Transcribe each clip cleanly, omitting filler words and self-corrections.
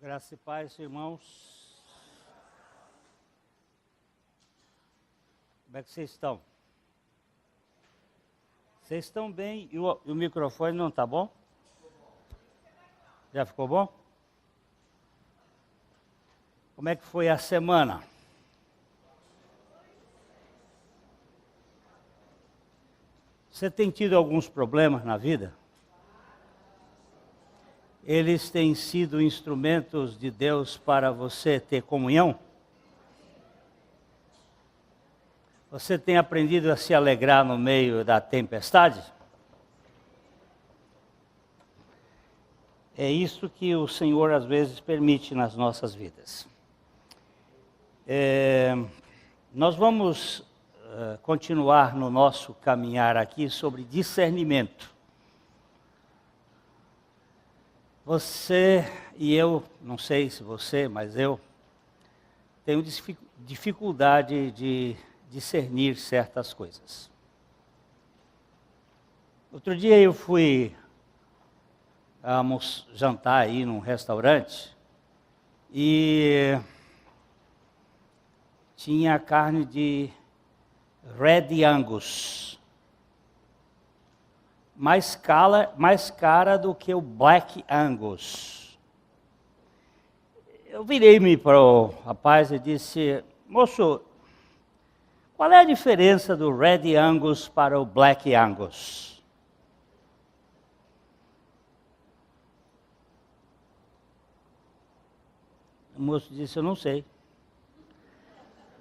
Graça e paz, irmãos. Como é que vocês estão? Vocês estão bem? E o microfone não está bom? Já ficou bom? Como é que foi a semana? Você tem tido alguns problemas na vida? Eles têm sido instrumentos de Deus para você ter comunhão? Você tem aprendido a se alegrar no meio da tempestade? É isso que o Senhor às vezes permite nas nossas vidas. Nós vamos continuar no nosso caminhar aqui sobre discernimento. Você e eu, não sei se você, mas eu tenho dificuldade de discernir certas coisas. Outro dia eu fui jantar aí num restaurante e tinha carne de Red Angus. Mais cara do que o Black Angus. Eu virei-me para o rapaz e disse: moço, qual é a diferença do Red Angus para o Black Angus? O moço disse: eu não sei.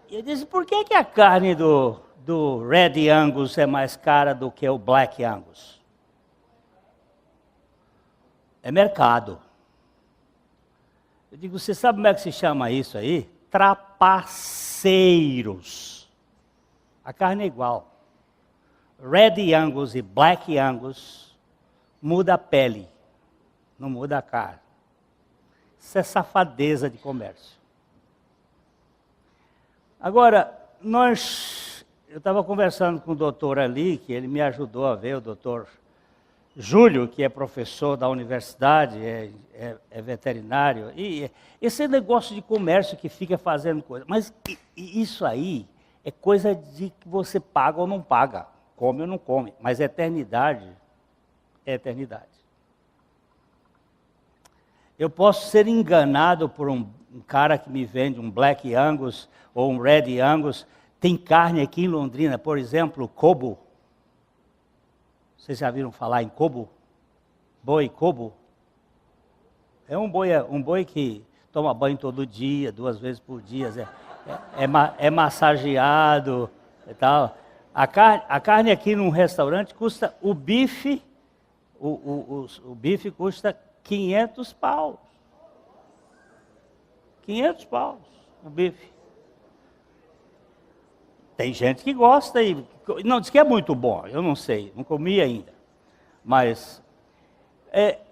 E eu disse: por que a carne do Red Angus é mais cara do que o Black Angus? É mercado. Eu digo: você sabe como é que se chama isso aí? Trapaceiros. A carne é igual. Red Angus e Black Angus muda a pele, não muda a carne. Isso é safadeza de comércio. Agora, eu estava conversando com o doutor ali, que ele me ajudou a ver, o doutor Júlio, que é professor da universidade, é veterinário, e esse negócio de comércio que fica fazendo coisa, mas isso aí é coisa de que você paga ou não paga, come ou não come, mas eternidade é eternidade. Eu posso ser enganado por um cara que me vende um Black Angus ou um Red Angus. Tem carne aqui em Londrina, por exemplo, Kobo. Vocês já viram falar em Kobo? Boi Kobo? É um boi que toma banho todo dia, 2 vezes por dia, é massageado e tal. A carne aqui num restaurante custa, o bife custa 500 paus. 500 paus, o bife. Tem gente que gosta e não, diz que é muito bom, eu não sei, não comi ainda. Mas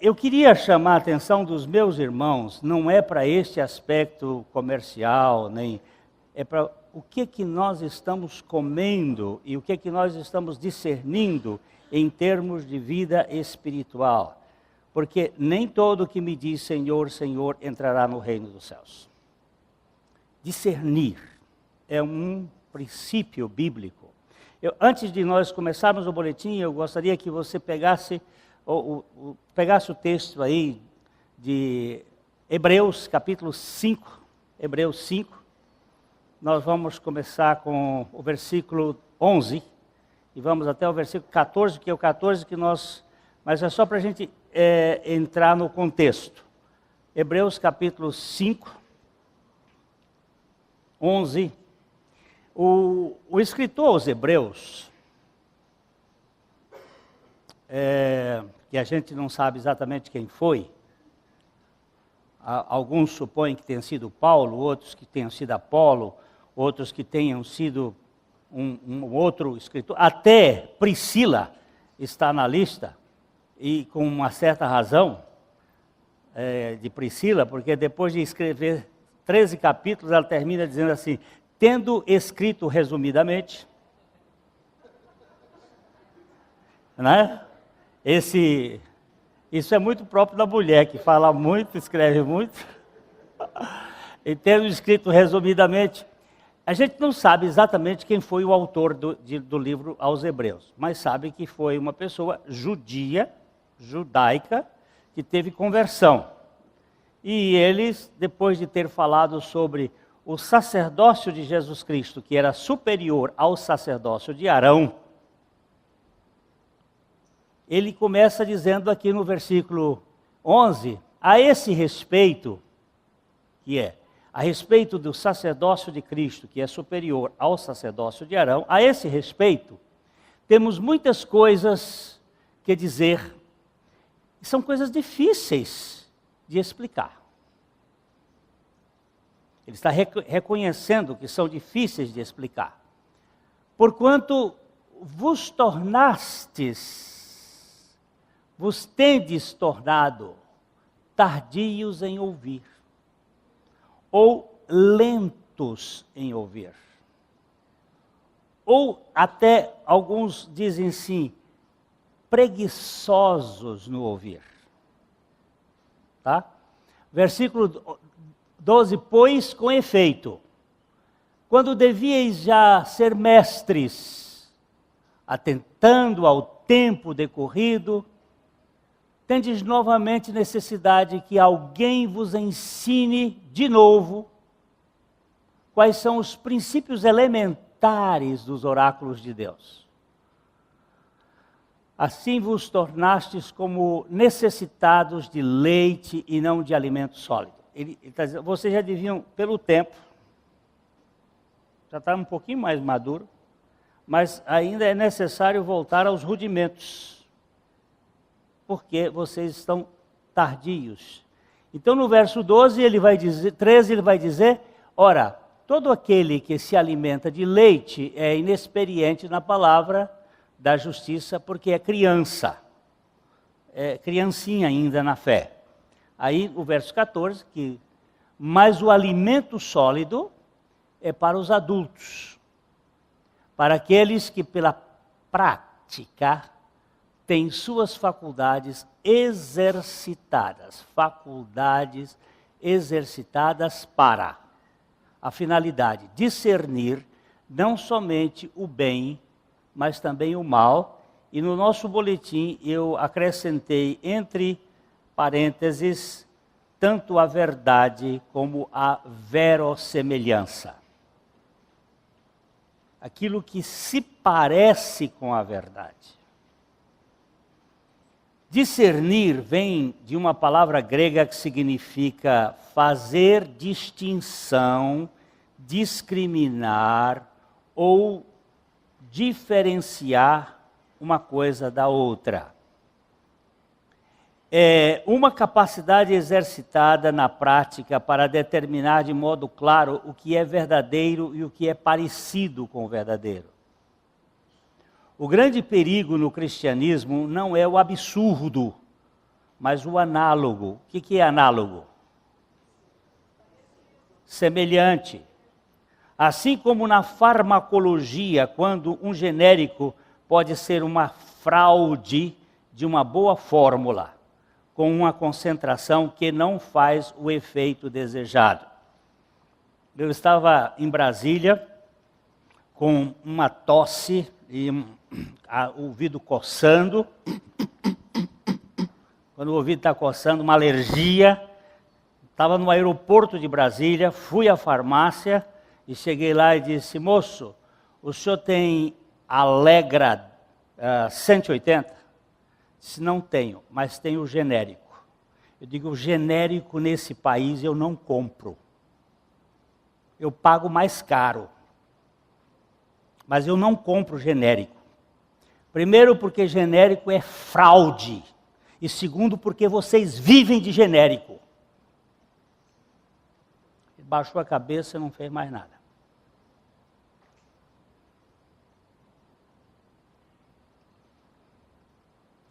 eu queria chamar a atenção dos meus irmãos, não é para este aspecto comercial, nem é para o que nós estamos comendo e o que nós estamos discernindo em termos de vida espiritual. Porque nem todo que me diz Senhor, Senhor entrará no reino dos céus. Discernir é um princípio bíblico. Antes de nós começarmos o boletim, eu gostaria que você pegasse o texto aí de Hebreus, capítulo 5. Hebreus 5. Nós vamos começar com o versículo 11 e vamos até o versículo 14, que é o 14 que nós... Mas é só para a gente entrar no contexto. Hebreus, capítulo 5, 11. O escritor aos Hebreus, que a gente não sabe exatamente quem foi, alguns supõem que tenha sido Paulo, outros que tenham sido Apolo, outros que tenham sido um outro escritor, até Priscila está na lista, e com uma certa razão de Priscila, porque depois de escrever 13 capítulos, ela termina dizendo assim: tendo escrito resumidamente, né? Isso é muito próprio da mulher, que fala muito, escreve muito. E tendo escrito resumidamente, a gente não sabe exatamente quem foi o autor do livro aos Hebreus, mas sabe que foi uma pessoa judaica, que teve conversão. E eles, depois de ter falado sobre o sacerdócio de Jesus Cristo, que era superior ao sacerdócio de Arão, ele começa dizendo aqui no versículo 11, a esse respeito, a respeito do sacerdócio de Cristo, que é superior ao sacerdócio de Arão, a esse respeito, temos muitas coisas que dizer, e são coisas difíceis de explicar. Ele está reconhecendo que são difíceis de explicar. Porquanto vos tendes tornado tardios em ouvir, ou lentos em ouvir. Ou até alguns dizem assim, preguiçosos no ouvir. Tá? Versículo 12, pois com efeito, quando devíeis já ser mestres, atentando ao tempo decorrido, tendes novamente necessidade que alguém vos ensine de novo quais são os princípios elementares dos oráculos de Deus. Assim vos tornastes como necessitados de leite e não de alimento sólido. Ele está dizendo, vocês já deviam, pelo tempo, já está um pouquinho mais maduro, mas ainda é necessário voltar aos rudimentos, porque vocês estão tardios. Então no verso 12, 13 ele vai dizer, ora, todo aquele que se alimenta de leite é inexperiente na palavra da justiça, porque é criança, é criancinha ainda na fé. Aí o verso 14, mas o alimento sólido é para os adultos, para aqueles que pela prática têm suas faculdades exercitadas para a finalidade de discernir não somente o bem, mas também o mal. E no nosso boletim eu acrescentei entre parênteses, tanto a verdade como a verossemelhança. Aquilo que se parece com a verdade. Discernir vem de uma palavra grega que significa fazer distinção, discriminar ou diferenciar uma coisa da outra. É uma capacidade exercitada na prática para determinar de modo claro o que é verdadeiro e o que é parecido com o verdadeiro. O grande perigo no cristianismo não é o absurdo, mas o análogo. O que é análogo? Semelhante. Assim como na farmacologia, quando um genérico pode ser uma fraude de uma boa fórmula, com uma concentração que não faz o efeito desejado. Eu estava em Brasília com uma tosse e o ouvido coçando. Quando o ouvido está coçando, uma alergia. Estava no aeroporto de Brasília, fui à farmácia e cheguei lá e disse: moço, o senhor tem Allegra 180? Disse: não tenho, mas tenho o genérico. Eu digo: o genérico nesse país eu não compro. Eu pago mais caro. Mas eu não compro genérico. Primeiro porque genérico é fraude. E segundo porque vocês vivem de genérico. Ele baixou a cabeça e não fez mais nada.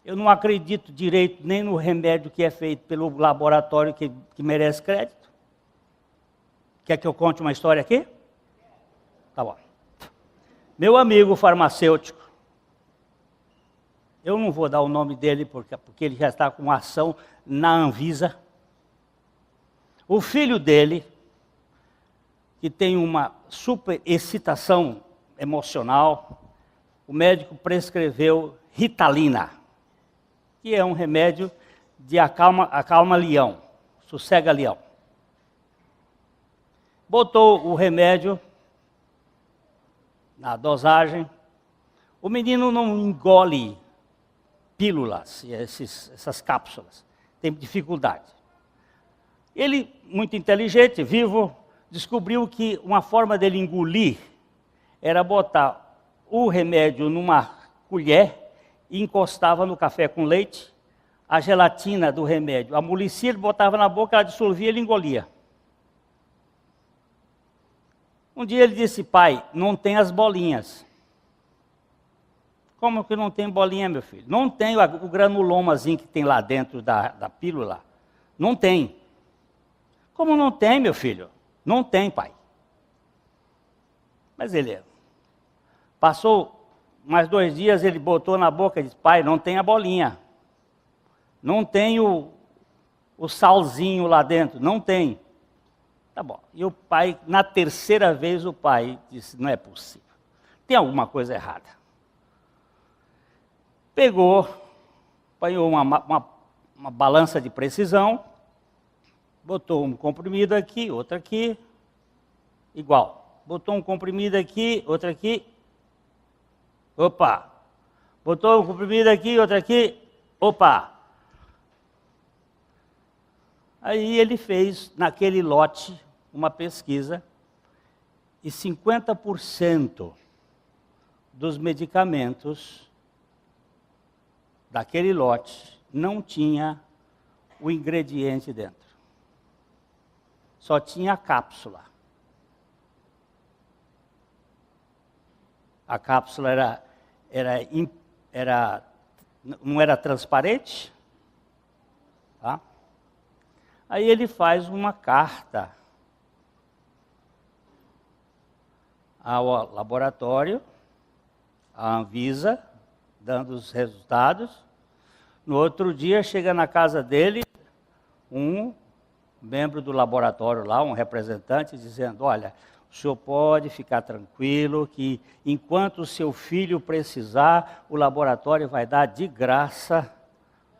Eu não acredito direito nem no remédio que é feito pelo laboratório que merece crédito. Quer que eu conte uma história aqui? Tá bom. Meu amigo farmacêutico, eu não vou dar o nome dele porque ele já está com ação na Anvisa. O filho dele, que tem uma super excitação emocional, o médico prescreveu Ritalina, que é um remédio de acalma leão, sossega leão. Botou o remédio na dosagem, o menino não engole pílulas, essas cápsulas, tem dificuldade. Ele, muito inteligente, vivo, descobriu que uma forma dele engolir era botar o remédio numa colher e encostava no café com leite, a gelatina do remédio amolecia, ele botava na boca, ela dissolvia, ele engolia. Um dia ele disse: pai, não tem as bolinhas. Como que não tem bolinha, meu filho? Não tem o granulomazinho que tem lá dentro da pílula. Não tem. Como não tem, meu filho? Não tem, pai. Mas ele passou mais 2 dias, ele botou na boca e disse: pai, não tem a bolinha. Não tem o salzinho lá dentro. Não tem. Tá bom. E o pai, na 3ª vez, o pai disse: não é possível. Tem alguma coisa errada. Pegou, apanhou uma balança de precisão, botou um comprimido aqui, outro aqui, igual. Botou um comprimido aqui, outro aqui, opa. Botou um comprimido aqui, outro aqui, opa. Aí ele fez, naquele lote, uma pesquisa, e 50% dos medicamentos daquele lote não tinha o ingrediente dentro. Só tinha a cápsula. A cápsula não era transparente. Tá? Aí ele faz uma carta ao laboratório, à Anvisa, dando os resultados. No outro dia, chega na casa dele um membro do laboratório lá, um representante, dizendo: olha, o senhor pode ficar tranquilo que enquanto o seu filho precisar, o laboratório vai dar de graça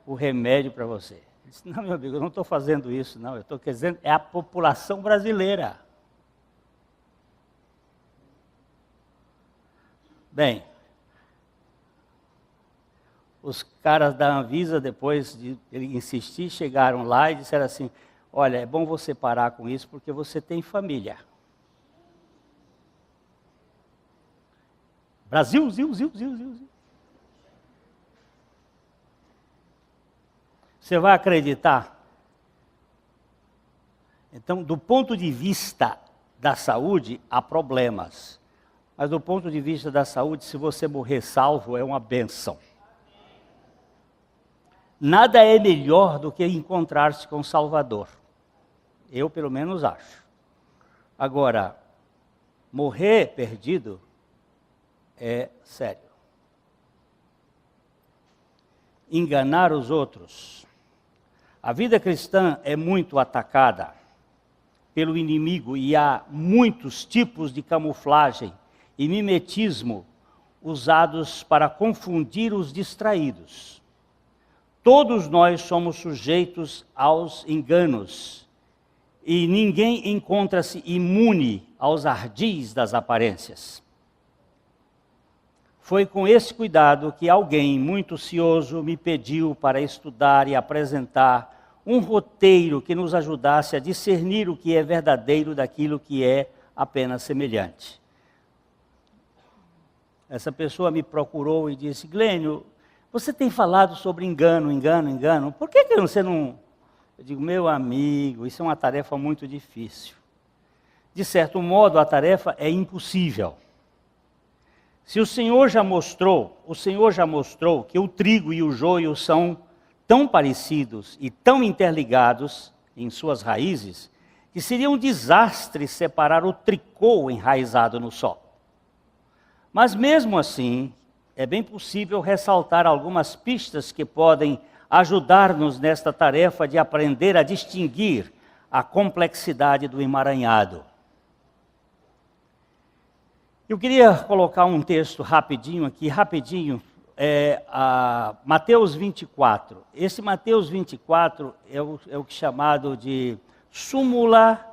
o remédio para você. Ele disse: não, meu amigo, eu não estou fazendo isso, não. Eu estou dizendo, é a população brasileira. Bem, os caras da Anvisa, depois de ele insistir, chegaram lá e disseram assim: olha, é bom você parar com isso porque você tem família. Brasil, zil. Você vai acreditar? Então, do ponto de vista da saúde, há problemas. Mas do ponto de vista da saúde, se você morrer salvo, é uma bênção. Nada é melhor do que encontrar-se com o Salvador. Eu, pelo menos, acho. Agora, morrer perdido é sério. Enganar os outros. A vida cristã é muito atacada pelo inimigo e há muitos tipos de camuflagem e mimetismo usados para confundir os distraídos. Todos nós somos sujeitos aos enganos e ninguém encontra-se imune aos ardis das aparências. Foi com esse cuidado que alguém muito cioso me pediu para estudar e apresentar um roteiro que nos ajudasse a discernir o que é verdadeiro daquilo que é apenas semelhante. Essa pessoa me procurou e disse: Glênio, você tem falado sobre engano, por que você não... Eu digo: meu amigo, isso é uma tarefa muito difícil. De certo modo, a tarefa é impossível. Se o Senhor já mostrou que o trigo e o joio são tão parecidos e tão interligados em suas raízes, que seria um desastre separar o tricô enraizado no solo. Mas mesmo assim, é bem possível ressaltar algumas pistas que podem ajudar-nos nesta tarefa de aprender a distinguir a complexidade do emaranhado. Eu queria colocar um texto rapidinho, Mateus 24. Esse Mateus 24 é o que é chamado de súmula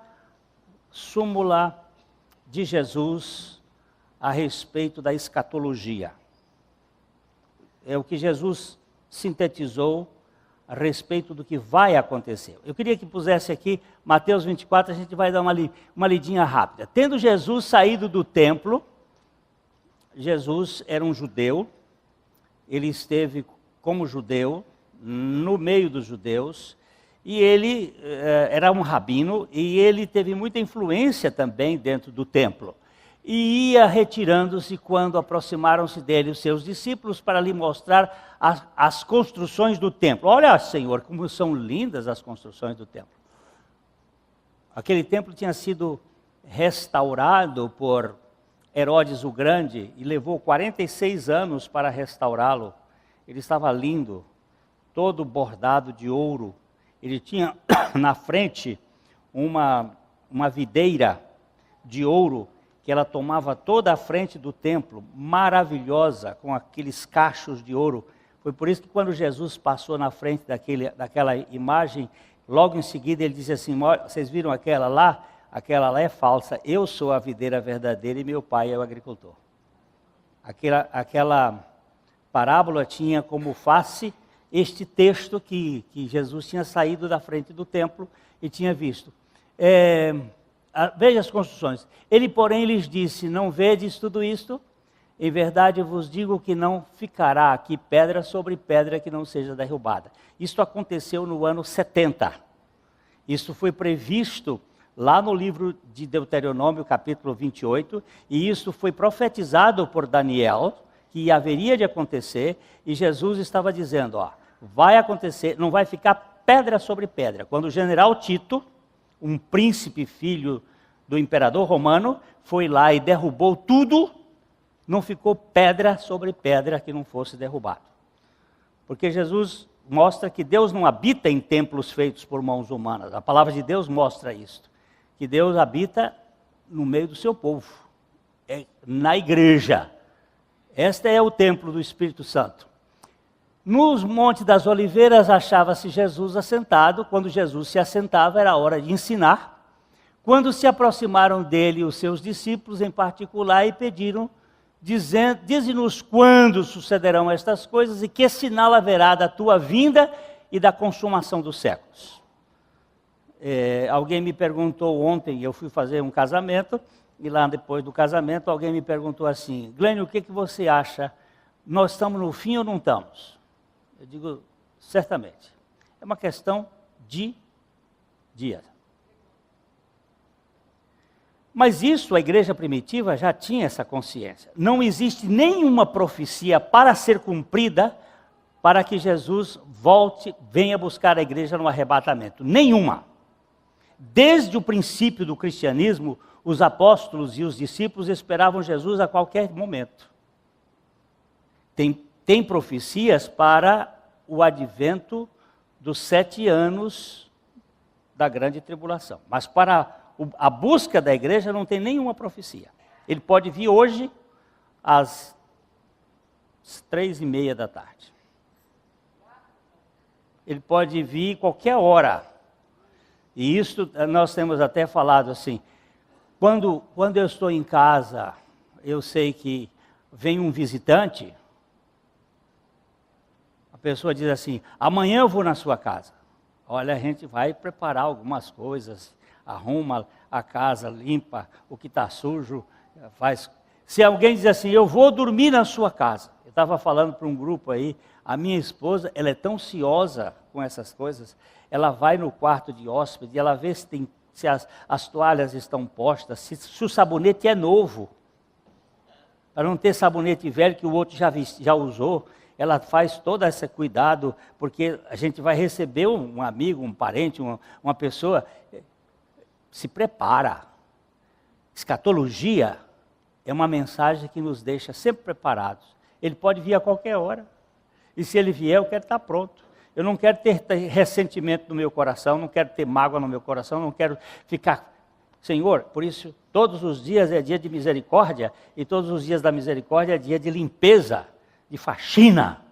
de Jesus a respeito da escatologia. É o que Jesus sintetizou a respeito do que vai acontecer. Eu queria que pusesse aqui Mateus 24, a gente vai dar uma lidinha rápida. Tendo Jesus saído do templo, Jesus era um judeu, ele esteve como judeu, no meio dos judeus, e ele era um rabino, e ele teve muita influência também dentro do templo. E ia retirando-se quando aproximaram-se dele os seus discípulos para lhe mostrar as construções do templo. Olha, Senhor, como são lindas as construções do templo. Aquele templo tinha sido restaurado por Herodes o Grande e levou 46 anos para restaurá-lo. Ele estava lindo, todo bordado de ouro. Ele tinha na frente uma videira de ouro que ela tomava toda a frente do templo, maravilhosa, com aqueles cachos de ouro. Foi por isso que quando Jesus passou na frente daquela imagem, logo em seguida ele disse assim: vocês viram aquela lá? Aquela lá é falsa, eu sou a videira verdadeira e meu pai é o agricultor. Aquela parábola tinha como face este texto que Jesus tinha saído da frente do templo e tinha visto. Veja as construções. Ele, porém, lhes disse: não vedes tudo isto? Em verdade vos digo que não ficará aqui pedra sobre pedra que não seja derrubada. Isto aconteceu no ano 70. Isso foi previsto lá no livro de Deuteronômio, capítulo 28, e isso foi profetizado por Daniel, que haveria de acontecer, e Jesus estava dizendo: vai acontecer, não vai ficar pedra sobre pedra. Quando o general Tito, um príncipe filho do imperador romano, foi lá e derrubou tudo, não ficou pedra sobre pedra que não fosse derrubado. Porque Jesus mostra que Deus não habita em templos feitos por mãos humanas. A palavra de Deus mostra isso, que Deus habita no meio do seu povo, na igreja. Este é o templo do Espírito Santo. Nos Montes das Oliveiras achava-se Jesus assentado. Quando Jesus se assentava, era hora de ensinar. Quando se aproximaram dele os seus discípulos em particular e pediram, dize-nos quando sucederão estas coisas e que sinal haverá da tua vinda e da consumação dos séculos. Alguém me perguntou ontem, eu fui fazer um casamento, e lá depois do casamento alguém me perguntou assim: Glênio, o que você acha? Nós estamos no fim ou não estamos? Eu digo: certamente. É uma questão de dias. Mas isso a igreja primitiva já tinha essa consciência. Não existe nenhuma profecia para ser cumprida para que Jesus venha buscar a igreja no arrebatamento. Nenhuma. Desde o princípio do cristianismo, os apóstolos e os discípulos esperavam Jesus a qualquer momento. Tem profecias para o advento dos 7 anos da grande tribulação. Mas para a busca da igreja não tem nenhuma profecia. Ele pode vir hoje, às 3:30 da tarde. Ele pode vir qualquer hora. E isso nós temos até falado assim, quando eu estou em casa, eu sei que vem um visitante, a pessoa diz assim, amanhã eu vou na sua casa. Olha, a gente vai preparar algumas coisas, arruma a casa, limpa o que está sujo, faz. Se alguém diz assim, eu vou dormir na sua casa. Eu estava falando para um grupo aí, a minha esposa, ela é tão ciosa com essas coisas, ela vai no quarto de hóspede, ela vê se as toalhas estão postas, se o sabonete é novo. Para não ter sabonete velho que o outro já usou, ela faz todo esse cuidado, porque a gente vai receber um amigo, um parente, uma pessoa, se prepara. Escatologia é uma mensagem que nos deixa sempre preparados. Ele pode vir a qualquer hora, e se ele vier, eu quero estar pronto. Eu não quero ter ressentimento no meu coração, não quero ter mágoa no meu coração, não quero ficar... Senhor, por isso, todos os dias é dia de misericórdia, e todos os dias da misericórdia é dia de limpeza, de faxina,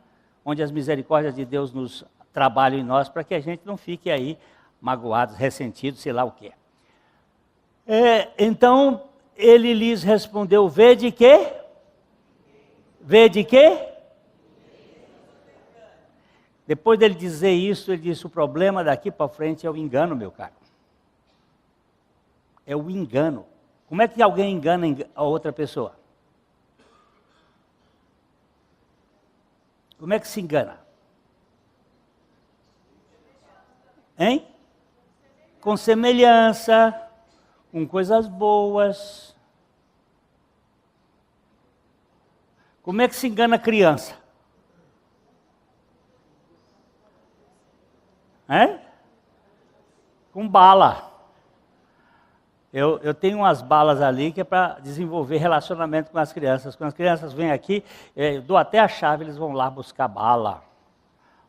onde as misericórdias de Deus nos trabalham em nós, para que a gente não fique aí magoados, ressentidos, sei lá o quê. Então, ele lhes respondeu, vê de quê? Vê de quê? Depois dele dizer isso, ele disse, o problema daqui para frente é o engano, meu caro. É o engano. Como é que alguém engana a outra pessoa? Como é que se engana? Hein? Com semelhança, com coisas boas. Como é que se engana a criança? Com bala. Eu tenho umas balas ali que é para desenvolver relacionamento com as crianças. Quando as crianças vêm aqui, eu dou até a chave, eles vão lá buscar bala.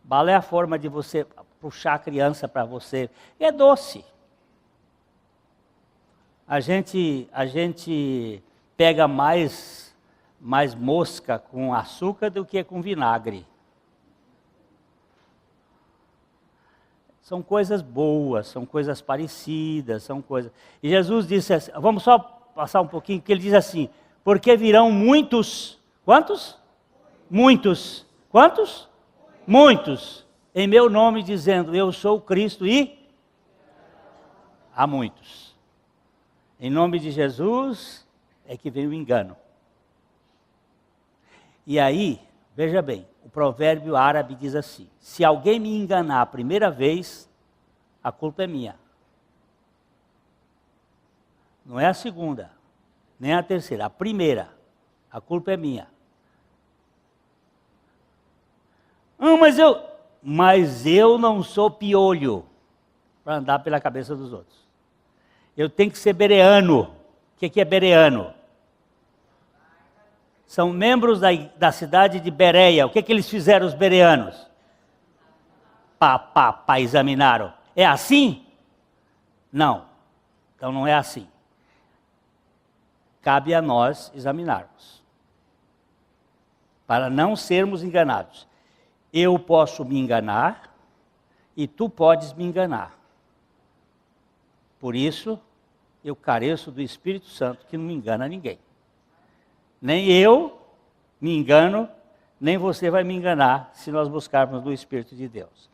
Bala é a forma de você puxar a criança para você. E é doce. A gente pega mais mosca com açúcar do que com vinagre. São coisas boas, são coisas parecidas, são coisas... E Jesus disse assim, vamos só passar um pouquinho, que ele diz assim, porque virão muitos, quantos? Muitos. Quantos? Muitos. Em meu nome dizendo, eu sou Cristo e... Há muitos. Em nome de Jesus é que vem o engano. E aí, veja bem, o provérbio árabe diz assim, se alguém me enganar a primeira vez, a culpa é minha. Não é a segunda, nem a terceira, a primeira, a culpa é minha. Mas eu não sou piolho para andar pela cabeça dos outros. Eu tenho que ser bereano. O que é bereano? São membros da cidade de Bereia. O que eles fizeram, os bereanos? Examinaram. É assim? Não. Então não é assim. Cabe a nós examinarmos. Para não sermos enganados. Eu posso me enganar e tu podes me enganar. Por isso, eu careço do Espírito Santo que não me engana ninguém. Nem eu me engano, nem você vai me enganar se nós buscarmos no Espírito de Deus.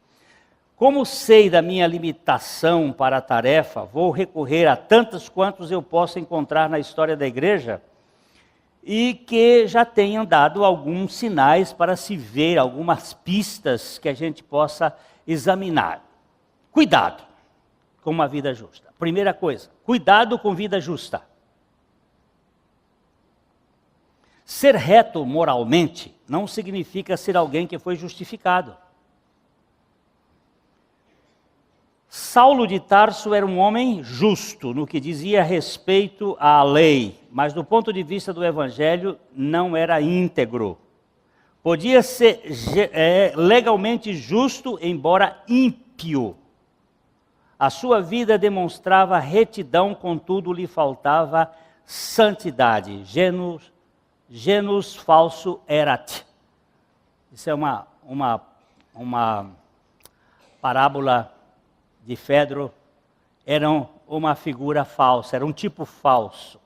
Como sei da minha limitação para a tarefa, vou recorrer a tantos quantos eu posso encontrar na história da igreja e que já tenham dado alguns sinais para se ver, algumas pistas que a gente possa examinar. Cuidado com uma vida justa. Primeira coisa, cuidado com vida justa. Ser reto moralmente não significa ser alguém que foi justificado. Saulo de Tarso era um homem justo no que dizia respeito à lei, mas do ponto de vista do evangelho não era íntegro. Podia ser legalmente justo, embora ímpio. A sua vida demonstrava retidão, contudo lhe faltava santidade. Genus falso erat. Isso é uma parábola de Fedro. Era uma figura falsa, era um tipo falso.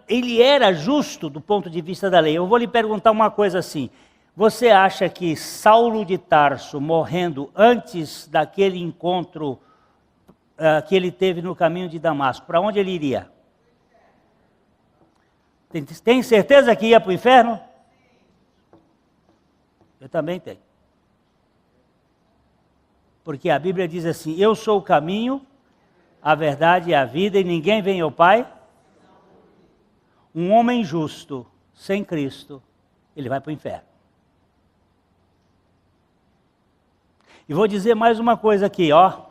Ele era justo do ponto de vista da lei. Eu vou lhe perguntar uma coisa assim. Você acha que Saulo de Tarso, morrendo antes daquele encontro que ele teve no caminho de Damasco, para onde ele iria? Tem certeza que ia para o inferno? Eu também tenho. Porque a Bíblia diz assim, eu sou o caminho, a verdade e a vida, e ninguém vem ao Pai. Um homem justo, sem Cristo, ele vai para o inferno. E vou dizer mais uma coisa aqui, ó.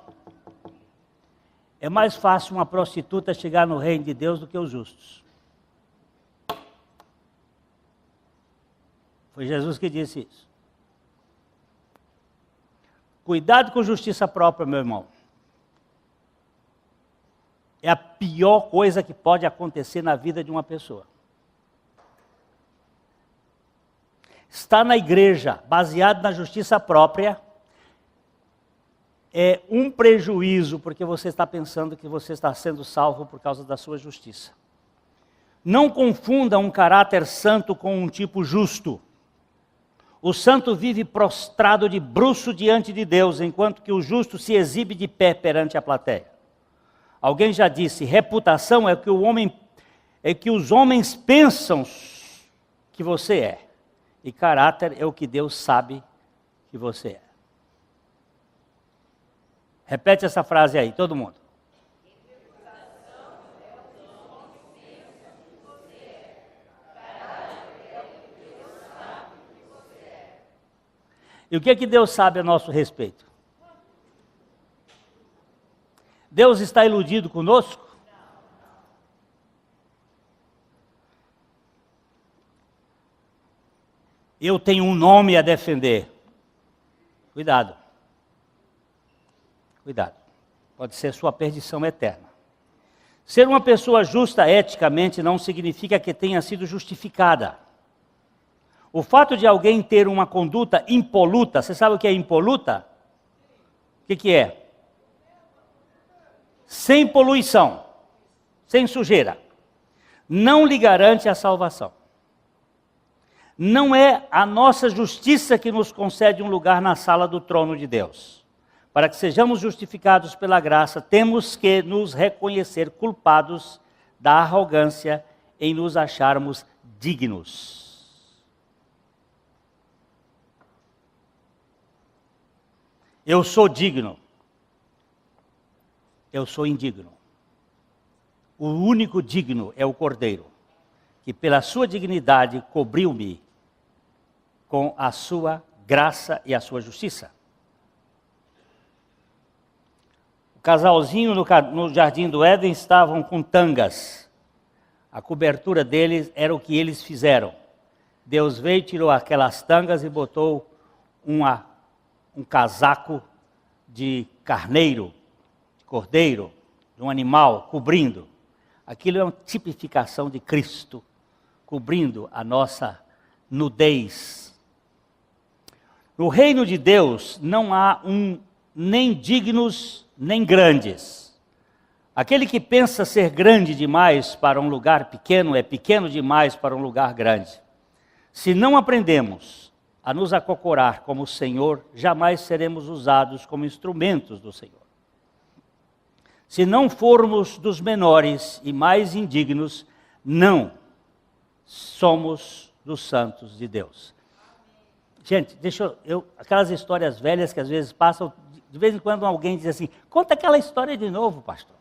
É mais fácil uma prostituta chegar no reino de Deus do que os justos. Foi Jesus que disse isso. Cuidado com justiça própria, meu irmão. É a pior coisa que pode acontecer na vida de uma pessoa. Estar na igreja baseado na justiça própria é um prejuízo, porque você está pensando que você está sendo salvo por causa da sua justiça. Não confunda um caráter santo com um tipo justo. O santo vive prostrado de bruço diante de Deus, enquanto que o justo se exibe de pé perante a plateia. Alguém já disse, reputação é que os homens pensam que você é. E caráter é o que Deus sabe que você é. Repete essa frase aí, todo mundo. E o que é que Deus sabe a nosso respeito? Deus está iludido conosco? Eu tenho um nome a defender. Cuidado. Cuidado. Pode ser sua perdição eterna. Ser uma pessoa justa eticamente não significa que tenha sido justificada. O fato de alguém ter uma conduta impoluta, você sabe o que é impoluta? O que é? Sem poluição, sem sujeira, não lhe garante a salvação. Não é a nossa justiça que nos concede um lugar na sala do trono de Deus. Para que sejamos justificados pela graça, temos que nos reconhecer culpados da arrogância em nos acharmos dignos. Eu sou digno. Eu sou indigno. O único digno é o Cordeiro, que pela sua dignidade cobriu-me com a sua graça e a sua justiça. O casalzinho no jardim do Éden estavam com tangas. A cobertura deles era o que eles fizeram. Deus veio, tirou aquelas tangas e botou um casaco de carneiro, de cordeiro, de um animal, cobrindo. Aquilo é uma tipificação de Cristo, cobrindo a nossa nudez. No reino de Deus não há nem dignos nem grandes. Aquele que pensa ser grande demais para um lugar pequeno é pequeno demais para um lugar grande. Se não aprendemos a nos acocorar como o Senhor, jamais seremos usados como instrumentos do Senhor. Se não formos dos menores e mais indignos, não somos dos santos de Deus. Gente, aquelas histórias velhas que às vezes passam, de vez em quando alguém diz assim, conta aquela história de novo, pastor.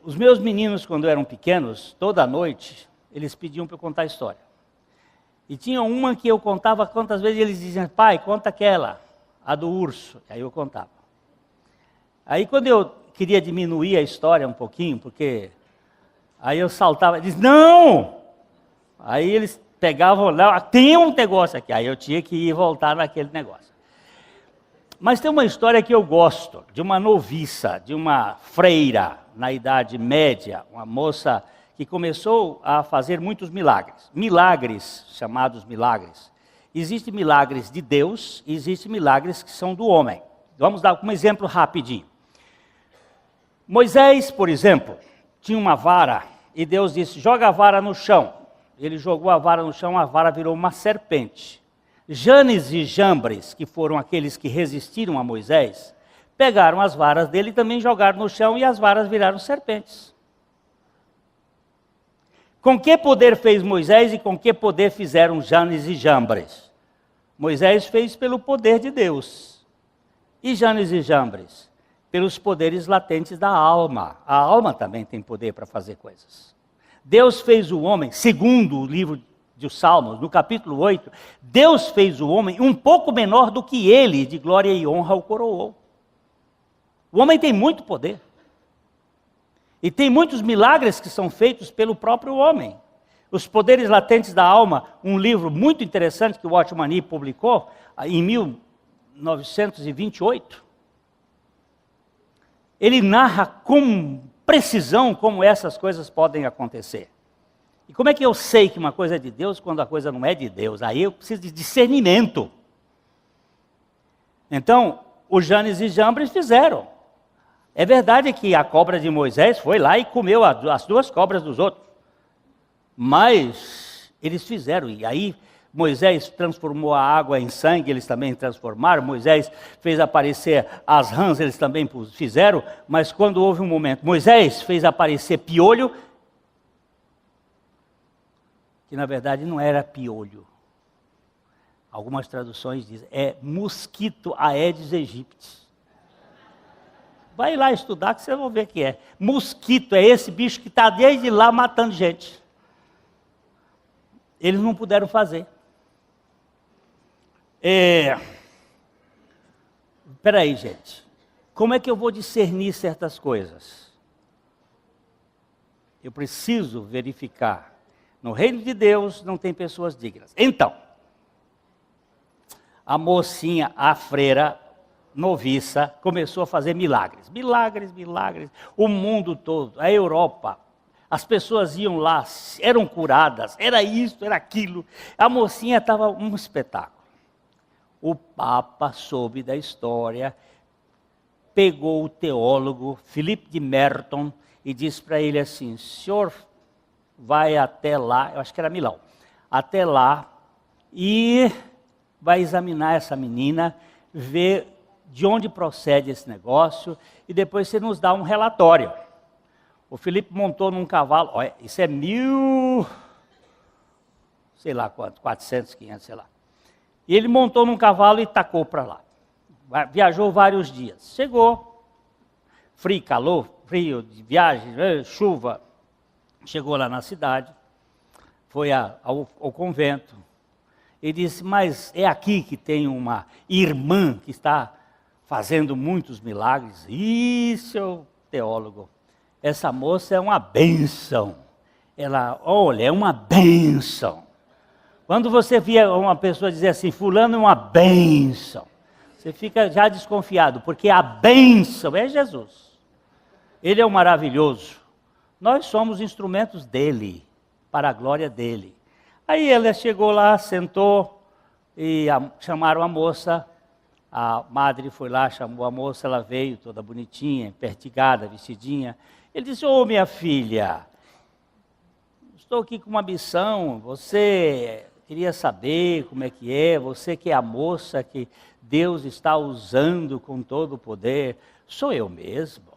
Os meus meninos, quando eram pequenos, toda noite, eles pediam para eu contar a história. E tinha uma que eu contava quantas vezes eles diziam, pai, conta aquela, a do urso. Aí eu contava. Aí quando eu queria diminuir a história um pouquinho, porque aí eu saltava, eles, não! Aí eles pegavam lá, tem um negócio aqui. Aí eu tinha que ir voltar naquele negócio. Mas tem uma história que eu gosto, de uma noviça, de uma freira na Idade Média, uma moça que começou a fazer muitos milagres. Milagres, chamados milagres. Existem milagres de Deus e existem milagres que são do homem. Vamos dar um exemplo rapidinho. Moisés, por exemplo, tinha uma vara e Deus disse, joga a vara no chão. Ele jogou a vara no chão, a vara virou uma serpente. Janes e Jambres, que foram aqueles que resistiram a Moisés, pegaram as varas dele e também jogaram no chão e as varas viraram serpentes. Com que poder fez Moisés e com que poder fizeram Janes e Jambres? Moisés fez pelo poder de Deus. E Janes e Jambres? Pelos poderes latentes da alma. A alma também tem poder para fazer coisas. Deus fez o homem, segundo o livro dos Salmos, no capítulo 8, Deus fez o homem um pouco menor do que ele, de glória e honra o coroou. O homem tem muito poder. E tem muitos milagres que são feitos pelo próprio homem. Os poderes latentes da alma, um livro muito interessante que o Watchman Nee publicou em 1928. Ele narra com precisão como essas coisas podem acontecer. E como é que eu sei que uma coisa é de Deus quando a coisa não é de Deus? Aí eu preciso de discernimento. Então, os Janes e Jambres fizeram. É verdade que a cobra de Moisés foi lá e comeu as duas cobras dos outros. Mas eles fizeram, e aí Moisés transformou a água em sangue, eles também transformaram. Moisés fez aparecer as rãs, eles também fizeram. Mas quando houve um momento, Moisés fez aparecer piolho, que na verdade não era piolho. Algumas traduções dizem, é mosquito Aedes aegypti. Vai lá estudar que vocês vão ver que é. Mosquito é esse bicho que está desde lá matando gente. Eles não puderam fazer. Espera aí, gente. Como é que eu vou discernir certas coisas? Eu preciso verificar. No reino de Deus não tem pessoas dignas. Então, a mocinha, a freira, noviça, começou a fazer milagres. Milagres, milagres. O mundo todo, a Europa. As pessoas iam lá, eram curadas, era isso, era aquilo. A mocinha estava um espetáculo. O Papa soube da história, pegou o teólogo Philippe de Merton e disse para ele assim, senhor vai até lá, eu acho que era Milão, até lá e vai examinar essa menina, ver de onde procede esse negócio e depois você nos dá um relatório. O Filipe montou num cavalo, olha, isso é sei lá quanto, 400, 500, sei lá. E ele montou num cavalo e tacou para lá. Viajou vários dias. Chegou, frio, calor, frio de viagem, chuva. Chegou lá na cidade, foi ao convento. E disse, mas é aqui que tem uma irmã que está fazendo muitos milagres. Isso, seu teólogo. Essa moça é uma bênção. Ela, olha, é uma bênção. Quando você via uma pessoa dizer assim, fulano é uma bênção, você fica já desconfiado, porque a bênção é Jesus. Ele é o maravilhoso. Nós somos instrumentos dele, para a glória dele. Aí ela chegou lá, sentou, e chamaram a moça. A madre foi lá, chamou a moça, ela veio toda bonitinha, pertigada, vestidinha. Ele disse, ô minha filha, estou aqui com uma missão, você queria saber como é que é, você que é a moça que Deus está usando com todo o poder, sou eu mesmo.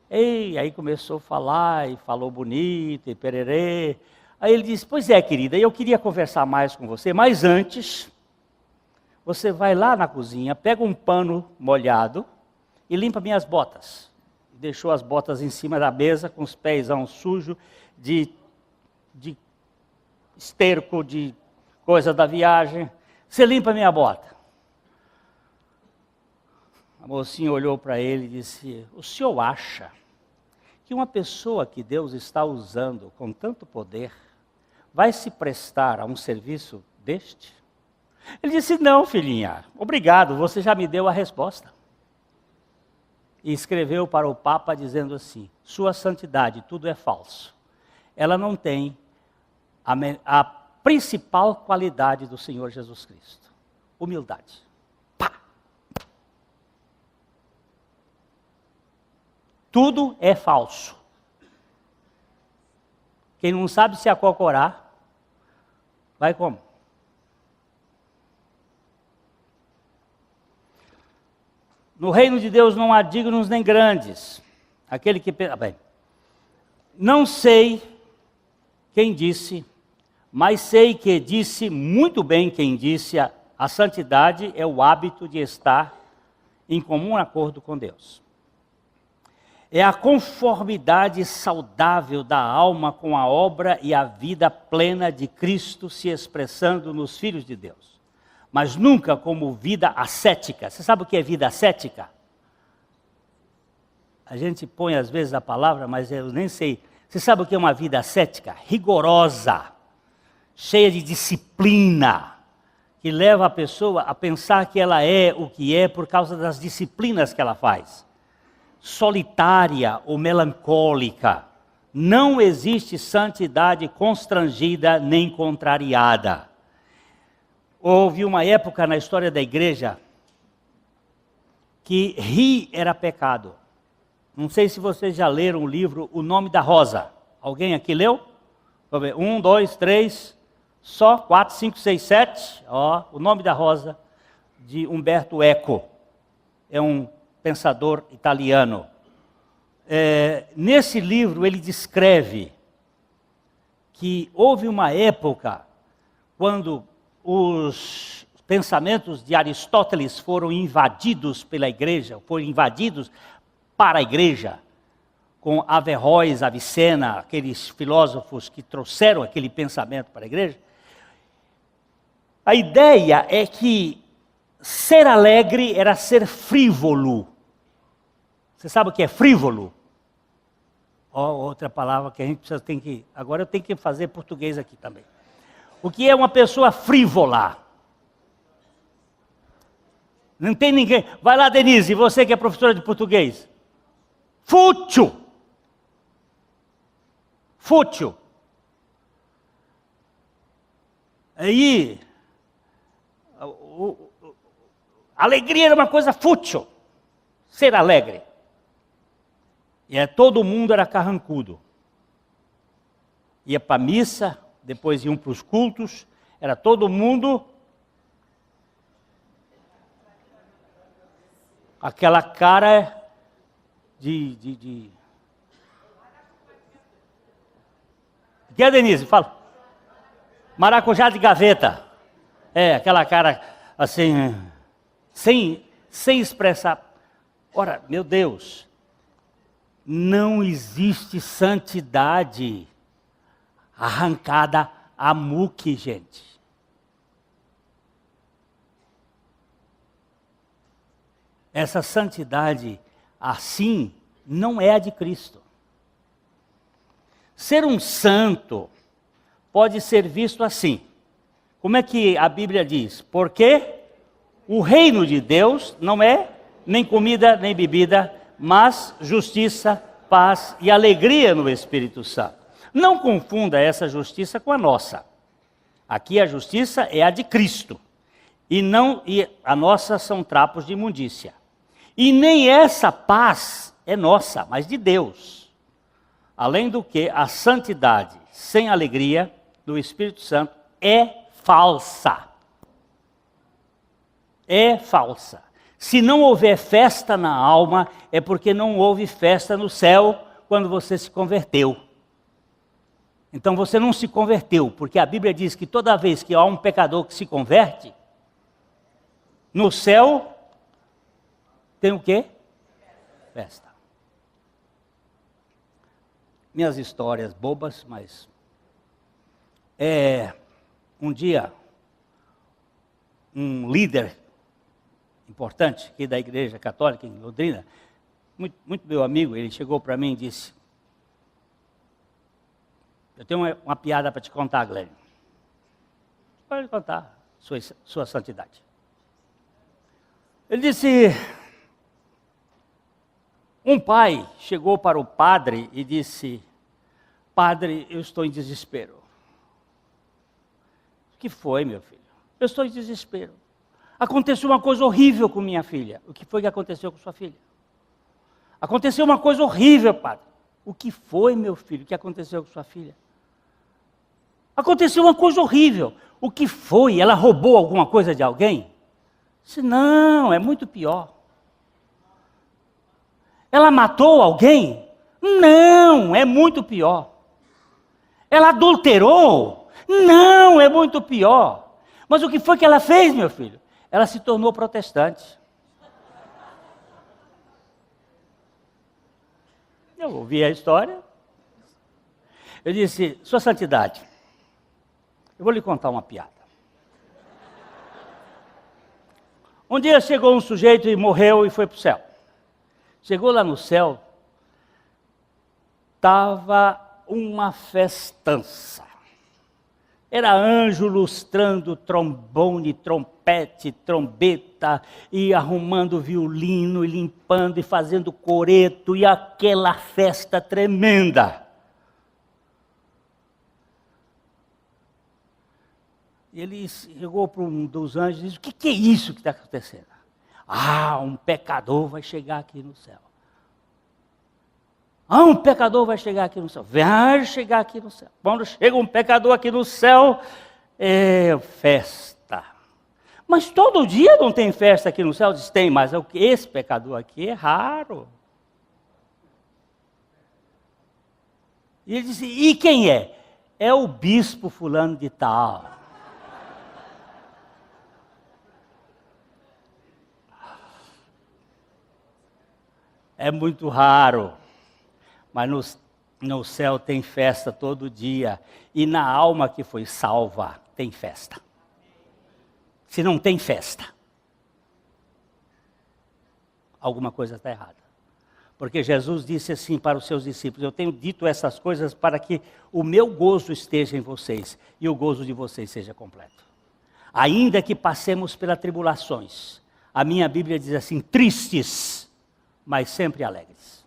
E aí começou a falar, e falou bonito, e pererê. Aí ele disse, pois é querida, eu queria conversar mais com você, mas antes, você vai lá na cozinha, pega um pano molhado e limpa minhas botas. Deixou as botas em cima da mesa, com os pés sujos de esterco, de coisa da viagem. Você limpa minha bota. A mocinha olhou para ele e disse, o senhor acha que uma pessoa que Deus está usando com tanto poder vai se prestar a um serviço deste? Ele disse, não filhinha, obrigado, você já me deu a resposta. e escreveu para o Papa dizendo assim: sua santidade, tudo é falso. Ela não tem a principal qualidade do Senhor Jesus Cristo: humildade. Pá! Tudo é falso. Quem não sabe se acocorar, vai como? No reino de Deus não há dignos nem grandes. Aquele que... Bem, não sei quem disse, mas sei que disse muito bem quem disse: a santidade é o hábito de estar em comum acordo com Deus. É a conformidade saudável da alma com a obra e a vida plena de Cristo se expressando nos filhos de Deus. Mas nunca como vida ascética. Você sabe o que é vida ascética? A gente põe às vezes a palavra, mas eu nem sei. Você sabe o que é uma vida ascética? Rigorosa, cheia de disciplina, que leva a pessoa a pensar que ela é o que é por causa das disciplinas que ela faz. Solitária ou melancólica. Não existe santidade constrangida nem contrariada. Houve uma época na história da igreja que rir era pecado. Não sei se vocês já leram o livro O Nome da Rosa. Alguém aqui leu? Vamos ver. 1, 2, 3, só 4, 5, 6, 7. Ó, O Nome da Rosa, de Umberto Eco. É um pensador italiano. Nesse livro ele descreve que houve uma época quando os pensamentos de Aristóteles foram invadidos pela igreja, foram invadidos para a igreja, com Averroes, Avicena, aqueles filósofos que trouxeram aquele pensamento para a igreja. A ideia é que ser alegre era ser frívolo. Você sabe o que é frívolo? Outra palavra que a gente tem que... Agora eu tenho que fazer português aqui também. O que é uma pessoa frívola? Não tem ninguém... Vai lá, Denise, você que é professora de português. Fútil. Fútil. Aí... Alegria era uma coisa fútil. Ser alegre. E todo mundo era carrancudo. Ia para a missa, depois iam para os cultos, era todo mundo aquela cara de... O que é, Denise? Fala. Maracujá de gaveta. Aquela cara assim, sem expressar. Ora, meu Deus, não existe santidade arrancada a muque, gente. Essa santidade assim não é a de Cristo. Ser um santo pode ser visto assim. Como é que a Bíblia diz? Porque o reino de Deus não é nem comida nem bebida, mas justiça, paz e alegria no Espírito Santo. Não confunda essa justiça com a nossa. Aqui a justiça é a de Cristo. E a nossa são trapos de imundícia. E nem essa paz é nossa, mas de Deus. Além do que, a santidade sem alegria do Espírito Santo é falsa. É falsa. Se não houver festa na alma, é porque não houve festa no céu quando você se converteu. Então você não se converteu, porque a Bíblia diz que toda vez que há um pecador que se converte, no céu tem o quê? Festa. Minhas histórias bobas, mas... um dia, um líder importante aqui da igreja católica em Londrina, muito meu amigo, ele chegou para mim e disse: eu tenho uma piada para te contar, Glenn. Pode contar, sua santidade. Ele disse: Um pai chegou para o padre e disse: Padre, eu estou em desespero. O que foi, meu filho? Eu estou em desespero. Aconteceu uma coisa horrível com minha filha. O que foi que aconteceu com sua filha? Aconteceu uma coisa horrível, padre. O que foi, meu filho, que aconteceu com sua filha? Aconteceu uma coisa horrível. O que foi? Ela roubou alguma coisa de alguém? Disse, não, é muito pior. Ela matou alguém? Não, é muito pior. Ela adulterou? Não, é muito pior. Mas o que foi que ela fez, meu filho? Ela se tornou protestante. Eu ouvi a história. Eu disse, Sua Santidade, eu vou lhe contar uma piada. Um dia chegou um sujeito e morreu e foi para o céu. Chegou lá no céu, estava uma festança. Era anjo lustrando trombone, trompete, trombeta, e arrumando violino, e limpando, e fazendo coreto, e aquela festa tremenda. Ele chegou para um dos anjos e disse, o que é isso que está acontecendo? Ah, um pecador vai chegar aqui no céu. Ah, um pecador vai chegar aqui no céu. Vai chegar aqui no céu. Quando chega um pecador aqui no céu, é festa. Mas todo dia não tem festa aqui no céu? Diz, tem, mas esse pecador aqui é raro. E ele disse, e quem é? É o bispo fulano de tal. É muito raro. Mas no céu tem festa todo dia. E na alma que foi salva, tem festa. Se não tem festa, alguma coisa está errada. Porque Jesus disse assim para os seus discípulos, eu tenho dito essas coisas para que o meu gozo esteja em vocês e o gozo de vocês seja completo. Ainda que passemos pelas tribulações, a minha Bíblia diz assim, tristes, mas sempre alegres.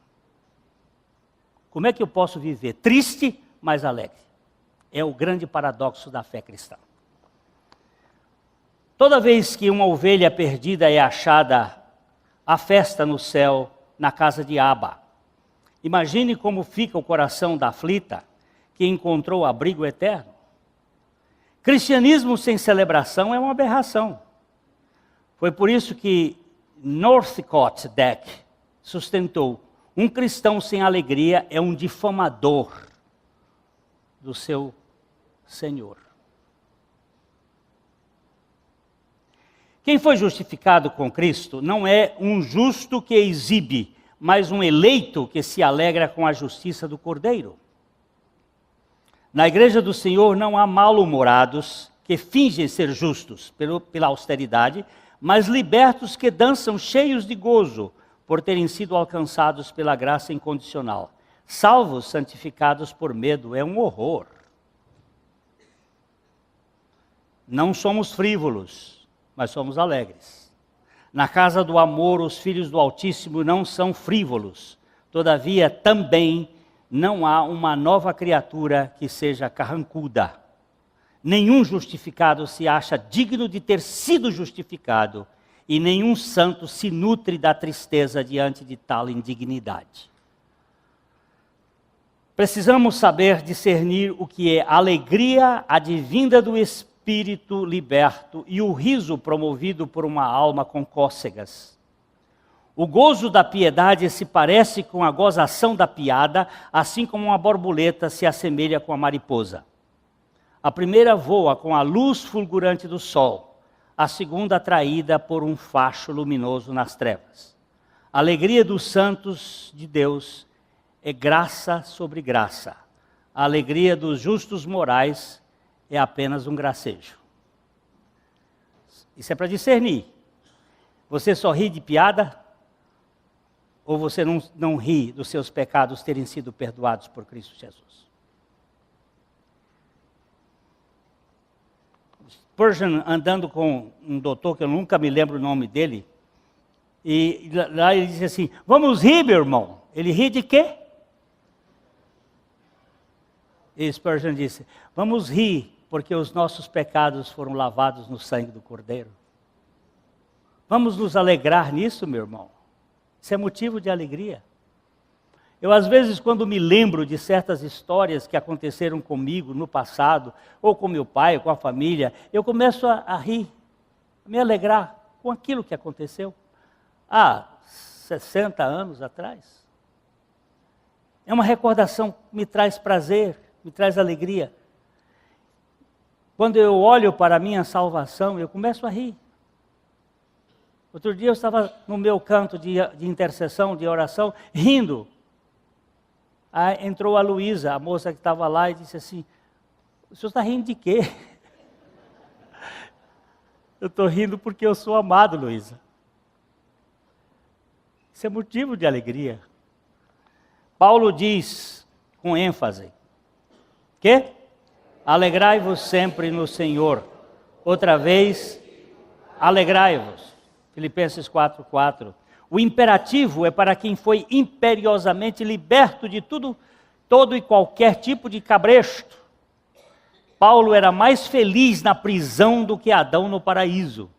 Como é que eu posso viver triste, mas alegre? É o grande paradoxo da fé cristã. Toda vez que uma ovelha perdida é achada, há festa no céu, na casa de Abba. Imagine como fica o coração da aflita, que encontrou abrigo eterno. Cristianismo sem celebração é uma aberração. Foi por isso que Northcote Deck sustentou, um cristão sem alegria é um difamador do seu Senhor. Quem foi justificado com Cristo não é um justo que exibe, mas um eleito que se alegra com a justiça do Cordeiro. Na igreja do Senhor não há mal-humorados que fingem ser justos pela austeridade, mas libertos que dançam cheios de gozo, por terem sido alcançados pela graça incondicional. Salvos, santificados por medo, é um horror. Não somos frívolos, mas somos alegres. Na casa do amor, os filhos do Altíssimo não são frívolos. Todavia, também não há uma nova criatura que seja carrancuda. Nenhum justificado se acha digno de ter sido justificado, e nenhum santo se nutre da tristeza diante de tal indignidade. Precisamos saber discernir o que é alegria advinda do espírito liberto e o riso promovido por uma alma com cócegas. O gozo da piedade se parece com a gozação da piada, assim como uma borboleta se assemelha com a mariposa. A primeira voa com a luz fulgurante do sol, a segunda atraída por um facho luminoso nas trevas. A alegria dos santos de Deus é graça sobre graça. A alegria dos justos morais é apenas um gracejo. Isso é para discernir. Você só ri de piada? Ou você não ri dos seus pecados terem sido perdoados por Cristo Jesus? Spurgeon, andando com um doutor, que eu nunca me lembro o nome dele, E lá ele disse assim, vamos rir, meu irmão. Ele ri de quê? E Spurgeon disse, vamos rir, porque os nossos pecados foram lavados no sangue do Cordeiro. Vamos nos alegrar nisso, meu irmão. Isso é motivo de alegria. Eu, às vezes, quando me lembro de certas histórias que aconteceram comigo no passado, ou com meu pai, ou com a família, eu começo a rir, a me alegrar com aquilo que aconteceu há 60 anos atrás. É uma recordação que me traz prazer, me traz alegria. Quando eu olho para a minha salvação, eu começo a rir. Outro dia eu estava no meu canto de intercessão, de oração, rindo. Aí entrou a Luísa, a moça que estava lá, e disse assim, o senhor está rindo de quê? Eu estou rindo porque eu sou amado, Luísa. Isso é motivo de alegria. Paulo diz, com ênfase, que? Alegrai-vos sempre no Senhor. Outra vez, alegrai-vos. Filipenses 4:4. O imperativo é para quem foi imperiosamente liberto de todo e qualquer tipo de cabresto. Paulo era mais feliz na prisão do que Adão no paraíso,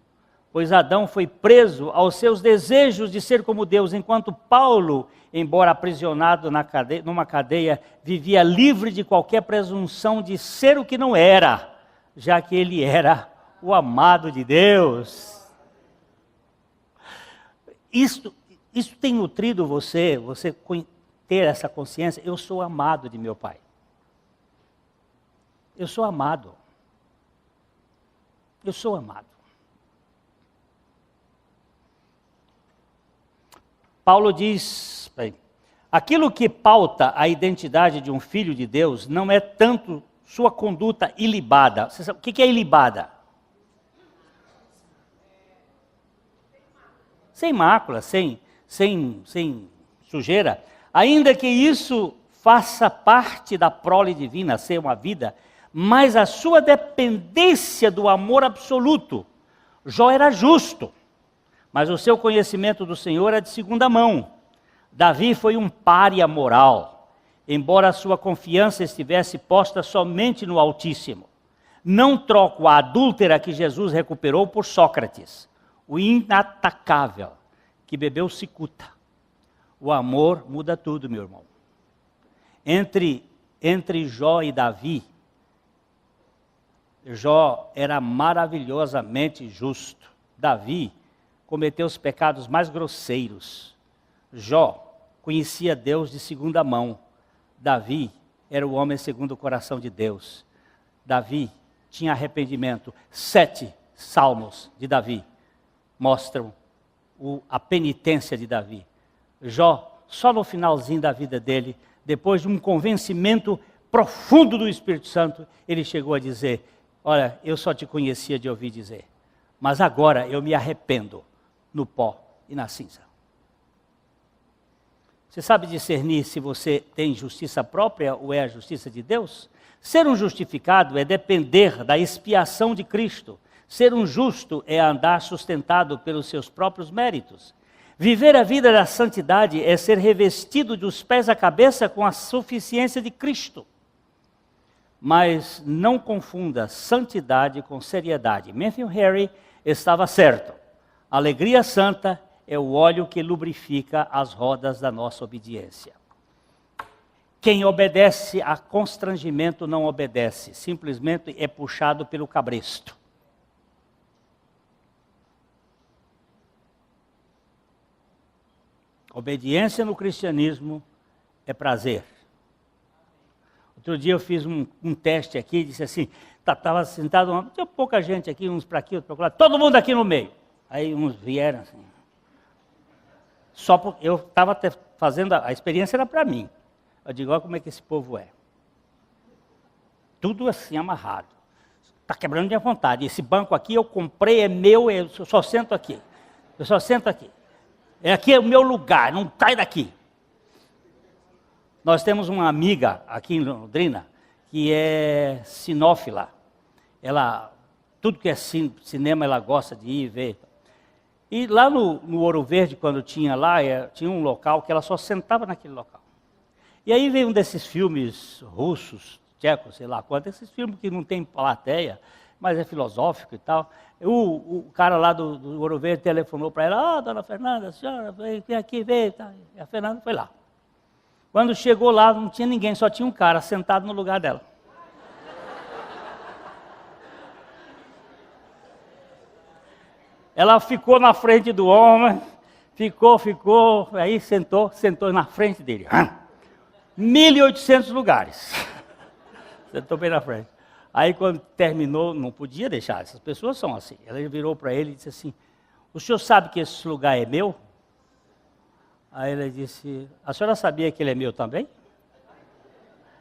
pois Adão foi preso aos seus desejos de ser como Deus, enquanto Paulo, embora aprisionado numa cadeia, vivia livre de qualquer presunção de ser o que não era, já que ele era o amado de Deus. Isso tem nutrido você ter essa consciência, eu sou amado de meu Pai. Eu sou amado. Eu sou amado. Paulo diz, aquilo que pauta a identidade de um filho de Deus não é tanto sua conduta ilibada. Você sabe, o que é ilibada? Sem mácula, sem sujeira. Ainda que isso faça parte da prole divina, ser uma vida, mas a sua dependência do amor absoluto. Jó era justo, mas o seu conhecimento do Senhor é de segunda mão. Davi foi um pária moral, embora a sua confiança estivesse posta somente no Altíssimo. Não troco a adúltera que Jesus recuperou por Sócrates, o inatacável, que bebeu cicuta. O amor muda tudo, meu irmão. Entre Jó e Davi, Jó era maravilhosamente justo. Davi cometeu os pecados mais grosseiros. Jó conhecia Deus de segunda mão. Davi era o homem segundo o coração de Deus. Davi tinha arrependimento. 7 salmos de Davi mostram a penitência de Davi. Jó, só no finalzinho da vida dele, depois de um convencimento profundo do Espírito Santo, ele chegou a dizer, olha, eu só te conhecia de ouvir dizer, mas agora eu me arrependo no pó e na cinza. Você sabe discernir se você tem justiça própria ou é a justiça de Deus? Ser um justificado é depender da expiação de Cristo. Ser um justo é andar sustentado pelos seus próprios méritos. Viver a vida da santidade é ser revestido dos pés à cabeça com a suficiência de Cristo. Mas não confunda santidade com seriedade. Matthew Henry estava certo. Alegria santa é o óleo que lubrifica as rodas da nossa obediência. Quem obedece a constrangimento não obedece, simplesmente é puxado pelo cabresto. Obediência no cristianismo é prazer. Outro dia eu fiz um teste aqui, disse assim, estava sentado, tinha pouca gente aqui, uns para aqui, outros para lá, todo mundo aqui no meio. Aí uns vieram assim. Só porque eu estava fazendo, a experiência era para mim. Eu digo, olha como é que esse povo é. Tudo assim amarrado. Está quebrando minha vontade. Esse banco aqui eu comprei, é meu, eu só sento aqui. Eu só sento aqui. Aqui é o meu lugar, não sai daqui. Nós temos uma amiga aqui em Londrina, que é cinófila. Ela, tudo que é cinema, ela gosta de ir ver. E lá no Ouro Verde, quando tinha lá, tinha um local que ela só sentava naquele local. E aí veio um desses filmes russos, tchecos, sei lá quanto, esses filmes que não tem plateia, mas é filosófico e tal. O cara lá do Ouro Verde telefonou para ela, dona Fernanda, a senhora vem aqui, vem. Tá. E a Fernanda foi lá. Quando chegou lá, não tinha ninguém, só tinha um cara sentado no lugar dela. Ela ficou na frente do homem, ficou, aí sentou na frente dele. 1.800 lugares. Sentou bem na frente. Aí quando terminou, não podia deixar, essas pessoas são assim. Ela virou para ele e disse assim, o senhor sabe que esse lugar é meu? Aí ele disse, a senhora sabia que ele é meu também?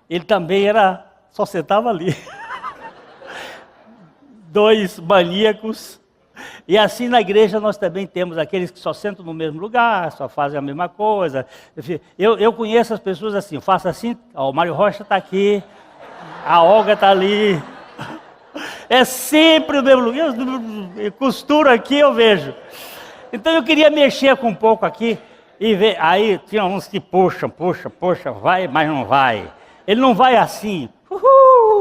Ele também só sentava ali. Dois maníacos. E assim na igreja nós também temos aqueles que só sentam no mesmo lugar, só fazem a mesma coisa. Eu conheço as pessoas assim, faço assim, ó, o Mário Rocha está aqui, a Olga está ali. É sempre o mesmo lugar, eu costuro aqui, eu vejo. Então eu queria mexer com um pouco aqui e ver, aí tinha uns que puxa, vai, mas não vai. Ele não vai assim,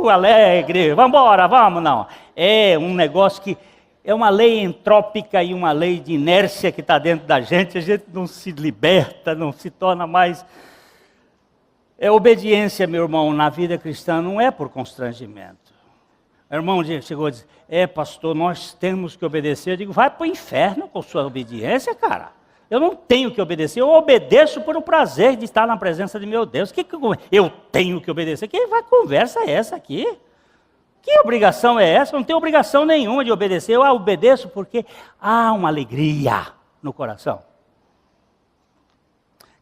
alegre, vamos embora, vamos, não. É um negócio que é uma lei entrópica e uma lei de inércia que está dentro da gente, a gente não se liberta, não se torna mais... Obediência, meu irmão, na vida cristã não é por constrangimento. Meu irmão chegou e disse, pastor, nós temos que obedecer. Eu digo, vai para o inferno com sua obediência, cara. Eu não tenho que obedecer, eu obedeço por o prazer de estar na presença de meu Deus. Eu tenho que obedecer? Que conversa é essa aqui? Que obrigação é essa? Eu não tenho obrigação nenhuma de obedecer. Eu obedeço porque há uma alegria no coração.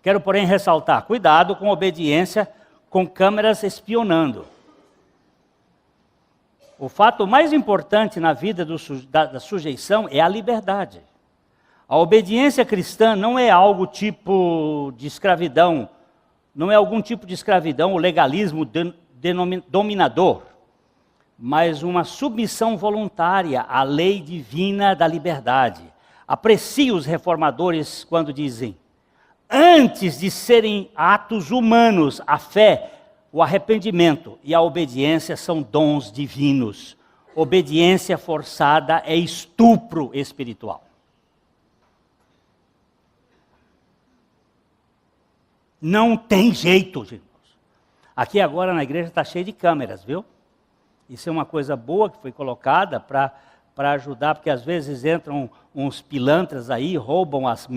Quero, porém, ressaltar, cuidado com obediência com câmeras espionando. O fato mais importante na vida da sujeição é a liberdade. A obediência cristã não é algo tipo de escravidão, não é algum tipo de escravidão, o legalismo dominador, mas uma submissão voluntária à lei divina da liberdade. Aprecio os reformadores quando dizem, antes de serem atos humanos, a fé, o arrependimento e a obediência são dons divinos. Obediência forçada é estupro espiritual. Não tem jeito, irmãos. Aqui agora na igreja está cheio de câmeras, viu? Isso é uma coisa boa que foi colocada para ajudar, porque às vezes entram uns pilantras aí, roubam as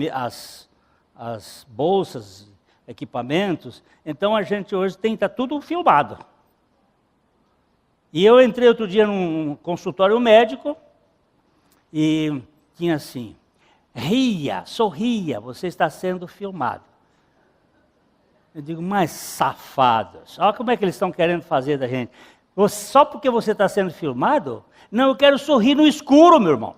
bolsas, equipamentos. Então a gente hoje está tudo filmado. E eu entrei outro dia num consultório médico e tinha assim, ria, sorria, você está sendo filmado. Eu digo, mas safados, olha como é que eles estão querendo fazer da gente. Só porque você está sendo filmado? Não, eu quero sorrir no escuro, meu irmão.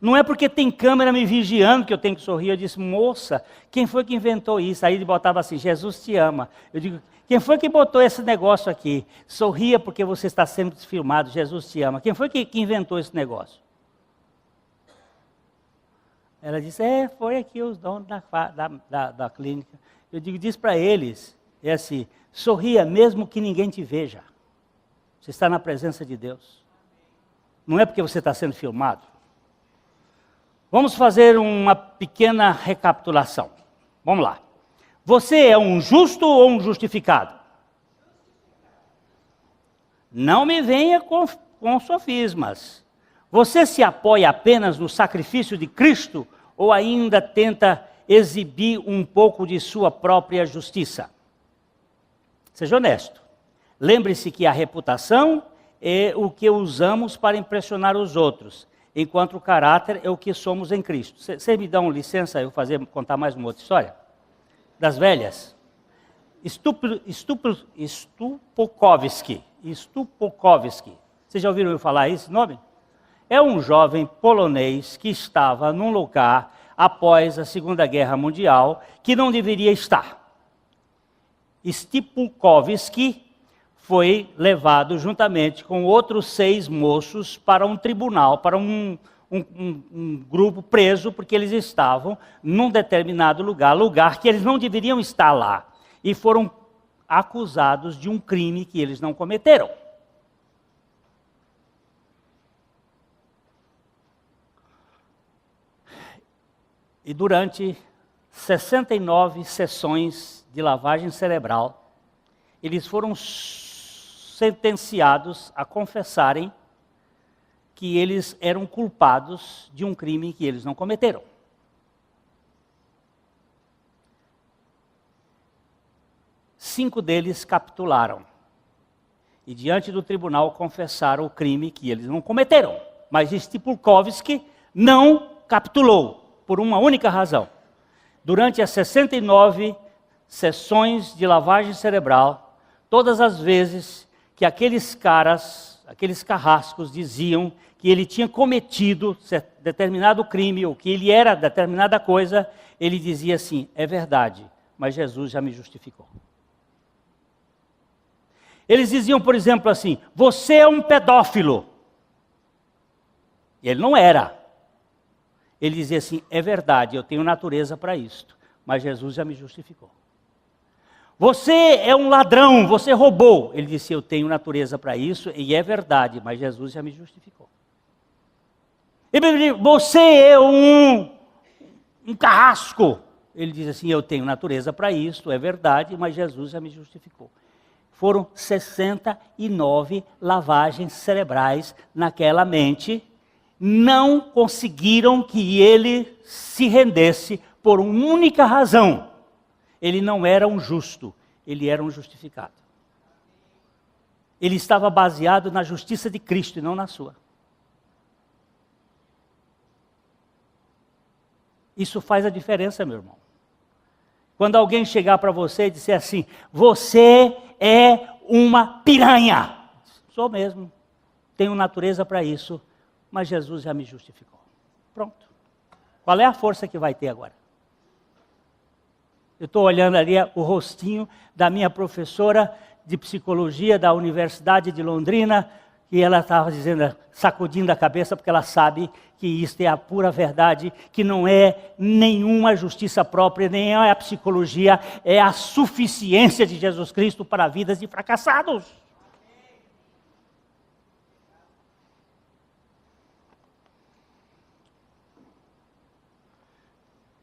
Não é porque tem câmera me vigiando que eu tenho que sorrir. Eu disse, moça, quem foi que inventou isso? Aí ele botava assim, Jesus te ama. Eu digo, quem foi que botou esse negócio aqui? Sorria porque você está sendo filmado, Jesus te ama. Quem foi que inventou esse negócio? Ela disse, foi aqui os donos da clínica. Eu digo, diz para eles, é assim, sorria mesmo que ninguém te veja. Você está na presença de Deus. Não é porque você está sendo filmado. Vamos fazer uma pequena recapitulação. Vamos lá. Você é um justo ou um justificado? Não me venha com sofismas. Você se apoia apenas no sacrifício de Cristo ou ainda tenta exibir um pouco de sua própria justiça? Seja honesto. Lembre-se que a reputação é o que usamos para impressionar os outros, enquanto o caráter é o que somos em Cristo. Vocês me dão licença eu contar mais uma outra história? Das velhas. Stupokovski. Vocês já ouviram eu falar esse nome? É um jovem polonês que estava num lugar após a Segunda Guerra Mundial que não deveria estar. Stupokovski foi levado juntamente com outros 6 moços para um tribunal, para um um grupo preso porque eles estavam num determinado lugar que eles não deveriam estar lá. E foram acusados de um crime que eles não cometeram. E durante 69 sessões de lavagem cerebral, eles foram sentenciados a confessarem que eles eram culpados de um crime que eles não cometeram. Cinco deles capitularam. E diante do tribunal confessaram o crime que eles não cometeram. Mas Stipulkovski não capitulou, por uma única razão. Durante as 69 sessões de lavagem cerebral, todas as vezes que aqueles caras, aqueles carrascos diziam que ele tinha cometido determinado crime, ou que ele era determinada coisa, ele dizia assim: é verdade, mas Jesus já me justificou. Eles diziam, por exemplo, assim: você é um pedófilo. E ele não era. Ele dizia assim: é verdade, eu tenho natureza para isto, mas Jesus já me justificou. Você é um ladrão, você roubou. Ele disse: eu tenho natureza para isso, e é verdade, mas Jesus já me justificou. Ele disse: você é um carrasco. Ele diz assim: eu tenho natureza para isso, é verdade, mas Jesus já me justificou. Foram 69 lavagens cerebrais naquela mente. Não conseguiram que ele se rendesse por uma única razão. Ele não era um justo, ele era um justificado. Ele estava baseado na justiça de Cristo e não na sua. Isso faz a diferença, meu irmão. Quando alguém chegar para você e disser assim: você é uma piranha. Sou mesmo, tenho natureza para isso, mas Jesus já me justificou. Pronto. Qual é a força que vai ter agora? Eu estou olhando ali o rostinho da minha professora de psicologia da Universidade de Londrina, e ela estava dizendo, sacudindo a cabeça, porque ela sabe que isto é a pura verdade, que não é nenhuma justiça própria, nem é a psicologia, é a suficiência de Jesus Cristo para vidas de fracassados.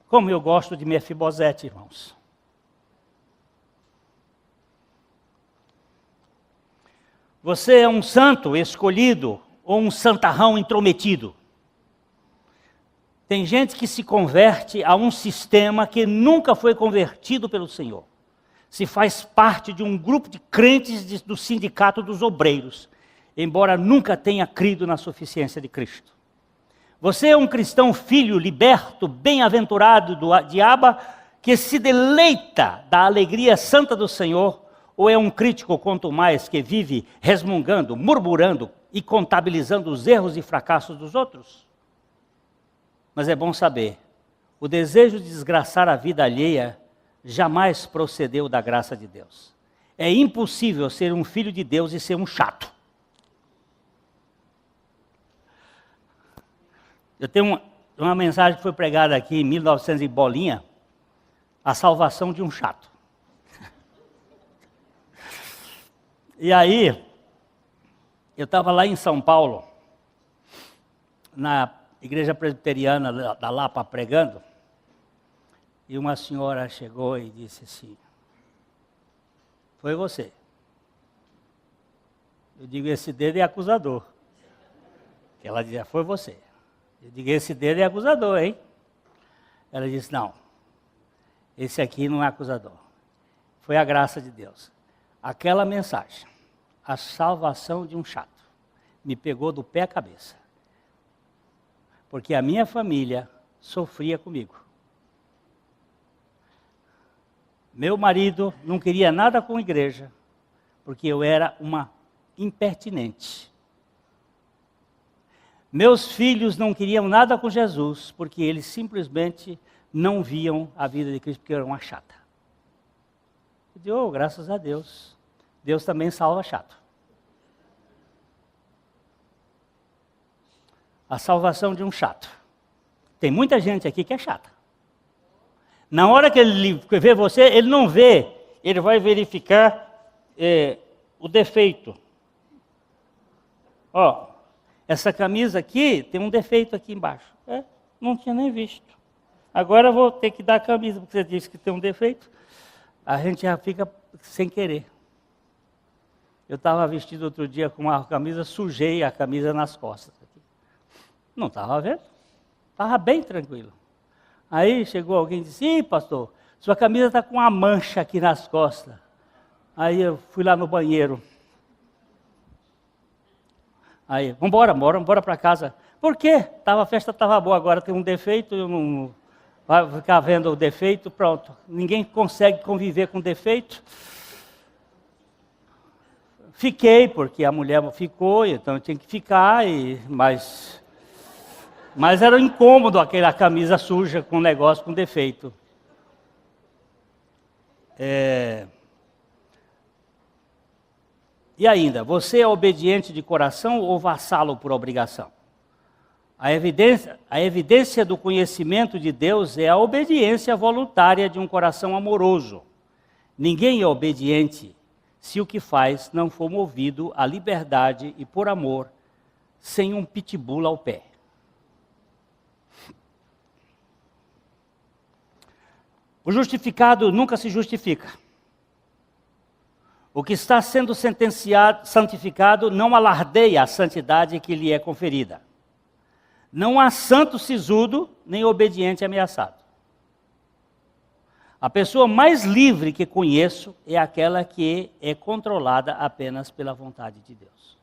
Como eu gosto de Mefibosete, irmãos. Você é um santo escolhido ou um santarrão intrometido? Tem gente que se converte a um sistema que nunca foi convertido pelo Senhor. Se faz parte de um grupo de crentes do sindicato dos obreiros, embora nunca tenha crido na suficiência de Cristo. Você é um cristão filho, liberto, bem-aventurado de Abba, que se deleita da alegria santa do Senhor, ou é um crítico, quanto mais, que vive resmungando, murmurando e contabilizando os erros e fracassos dos outros? Mas é bom saber, o desejo de desgraçar a vida alheia jamais procedeu da graça de Deus. É impossível ser um filho de Deus e ser um chato. Eu tenho uma mensagem que foi pregada aqui em 1900 e bolinha, a salvação de um chato. E aí, eu estava lá em São Paulo, na igreja presbiteriana da Lapa pregando, e uma senhora chegou e disse assim: foi você. Eu digo: esse dedo é acusador. Ela dizia: foi você. Eu digo: esse dedo é acusador, hein? Ela disse: não, esse aqui não é acusador. Foi a graça de Deus. Aquela mensagem, a salvação de um chato, me pegou do pé à cabeça. Porque a minha família sofria comigo. Meu marido não queria nada com a igreja, porque eu era uma impertinente. Meus filhos não queriam nada com Jesus, porque eles simplesmente não viam a vida de Cristo, porque eu era uma chata. Eu digo: oh, graças a Deus, Deus também salva chato. a salvação de um chato. Tem muita gente aqui que é chata. Na hora que ele vê você, ele não vê, ele vai verificar o defeito. Ó, essa camisa aqui tem um defeito aqui embaixo. Não tinha nem visto. Agora eu vou ter que dar a camisa, porque você disse que tem um defeito. A gente já fica sem querer. Eu estava vestido outro dia com uma camisa, sujei a camisa nas costas. Não estava vendo. Estava bem tranquilo. Aí chegou alguém e disse, ih, pastor, sua camisa está com uma mancha aqui nas costas. Aí eu fui lá no banheiro. Aí, vambora para casa. Por quê? A festa estava boa, agora tem um defeito, eu não vai ficar vendo o defeito, pronto. Ninguém consegue conviver com defeito. Fiquei, porque a mulher ficou, então eu tinha que ficar, mas era um incômodo aquela camisa suja com negócio com defeito. E ainda, você é obediente de coração ou vassalo por obrigação? A evidência do conhecimento de Deus é a obediência voluntária de um coração amoroso. Ninguém é obediente se o que faz não for movido à liberdade e por amor, sem um pitbull ao pé. O justificado nunca se justifica. O que está sendo santificado não alardeia a santidade que lhe é conferida. Não há santo sisudo, nem obediente ameaçado. A pessoa mais livre que conheço é aquela que é controlada apenas pela vontade de Deus.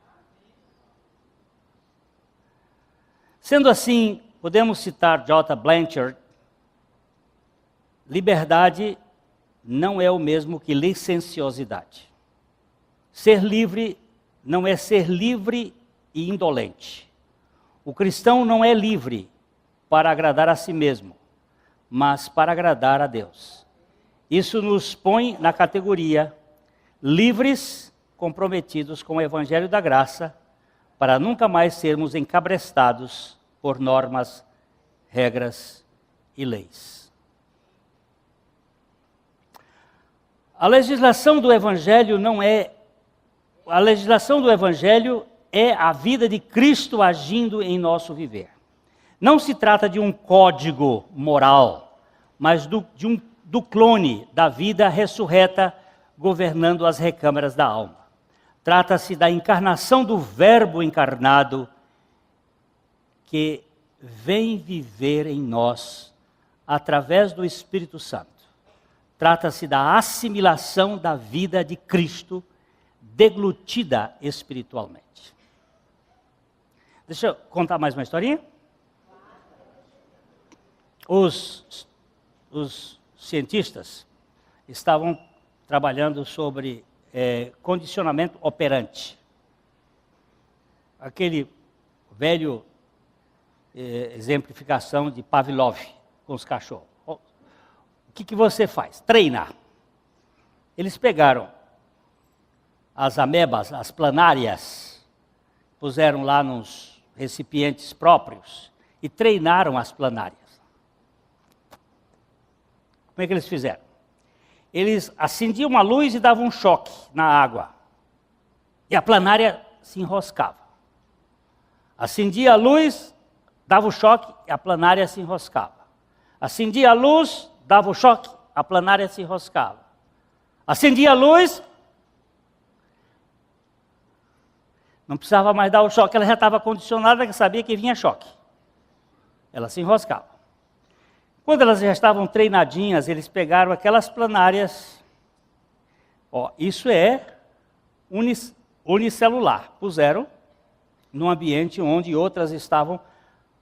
Sendo assim, podemos citar J. Blanchard: liberdade não é o mesmo que licenciosidade. Ser livre não é ser livre e indolente. O cristão não é livre para agradar a si mesmo, mas para agradar a Deus. Isso nos põe na categoria livres, comprometidos com o Evangelho da Graça, para nunca mais sermos encabrestados por normas, regras e leis. A legislação do Evangelho é a vida de Cristo agindo em nosso viver. Não se trata de um código moral, mas do clone da vida ressurreta governando as recâmaras da alma. Trata-se da encarnação do Verbo encarnado que vem viver em nós através do Espírito Santo. Trata-se da assimilação da vida de Cristo deglutida espiritualmente. Deixa eu contar mais uma historinha. Os cientistas estavam trabalhando sobre condicionamento operante. Aquele velho exemplificação de Pavlov com os cachorros. O que você faz? Treinar. Eles pegaram as amebas, as planárias, puseram lá nos recipientes próprios e treinaram as planárias. Como é que eles fizeram? Eles acendiam uma luz e davam um choque na água. E a planária se enroscava. Acendia a luz, dava o choque e a planária se enroscava. Acendia a luz, dava o choque, a planária se enroscava. Acendia a luz, não precisava mais dar o choque, ela já estava condicionada, que sabia que vinha choque. Ela se enroscava. Quando elas já estavam treinadinhas, eles pegaram aquelas planárias, isso é unicelular, puseram num ambiente onde outras estavam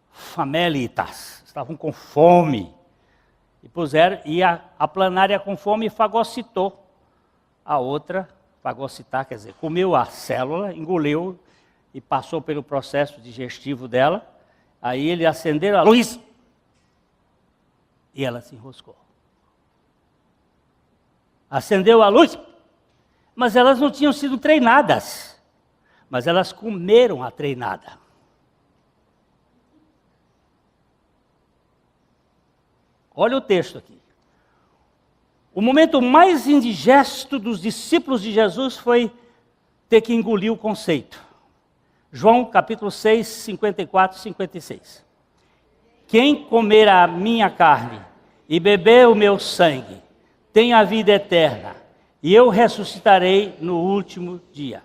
famélitas, estavam com fome, e puseram, e a planária com fome fagocitou a outra. Fagocitar quer dizer, comeu a célula, engoliu e passou pelo processo digestivo dela. Aí eles acenderam a luz e ela se enroscou. Acendeu a luz, mas elas não tinham sido treinadas, mas elas comeram a treinada. Olha o texto aqui. O momento mais indigesto dos discípulos de Jesus foi ter que engolir o conceito. João capítulo 6, 54 e 56. Quem comer a minha carne e beber o meu sangue tem a vida eterna, e eu ressuscitarei no último dia.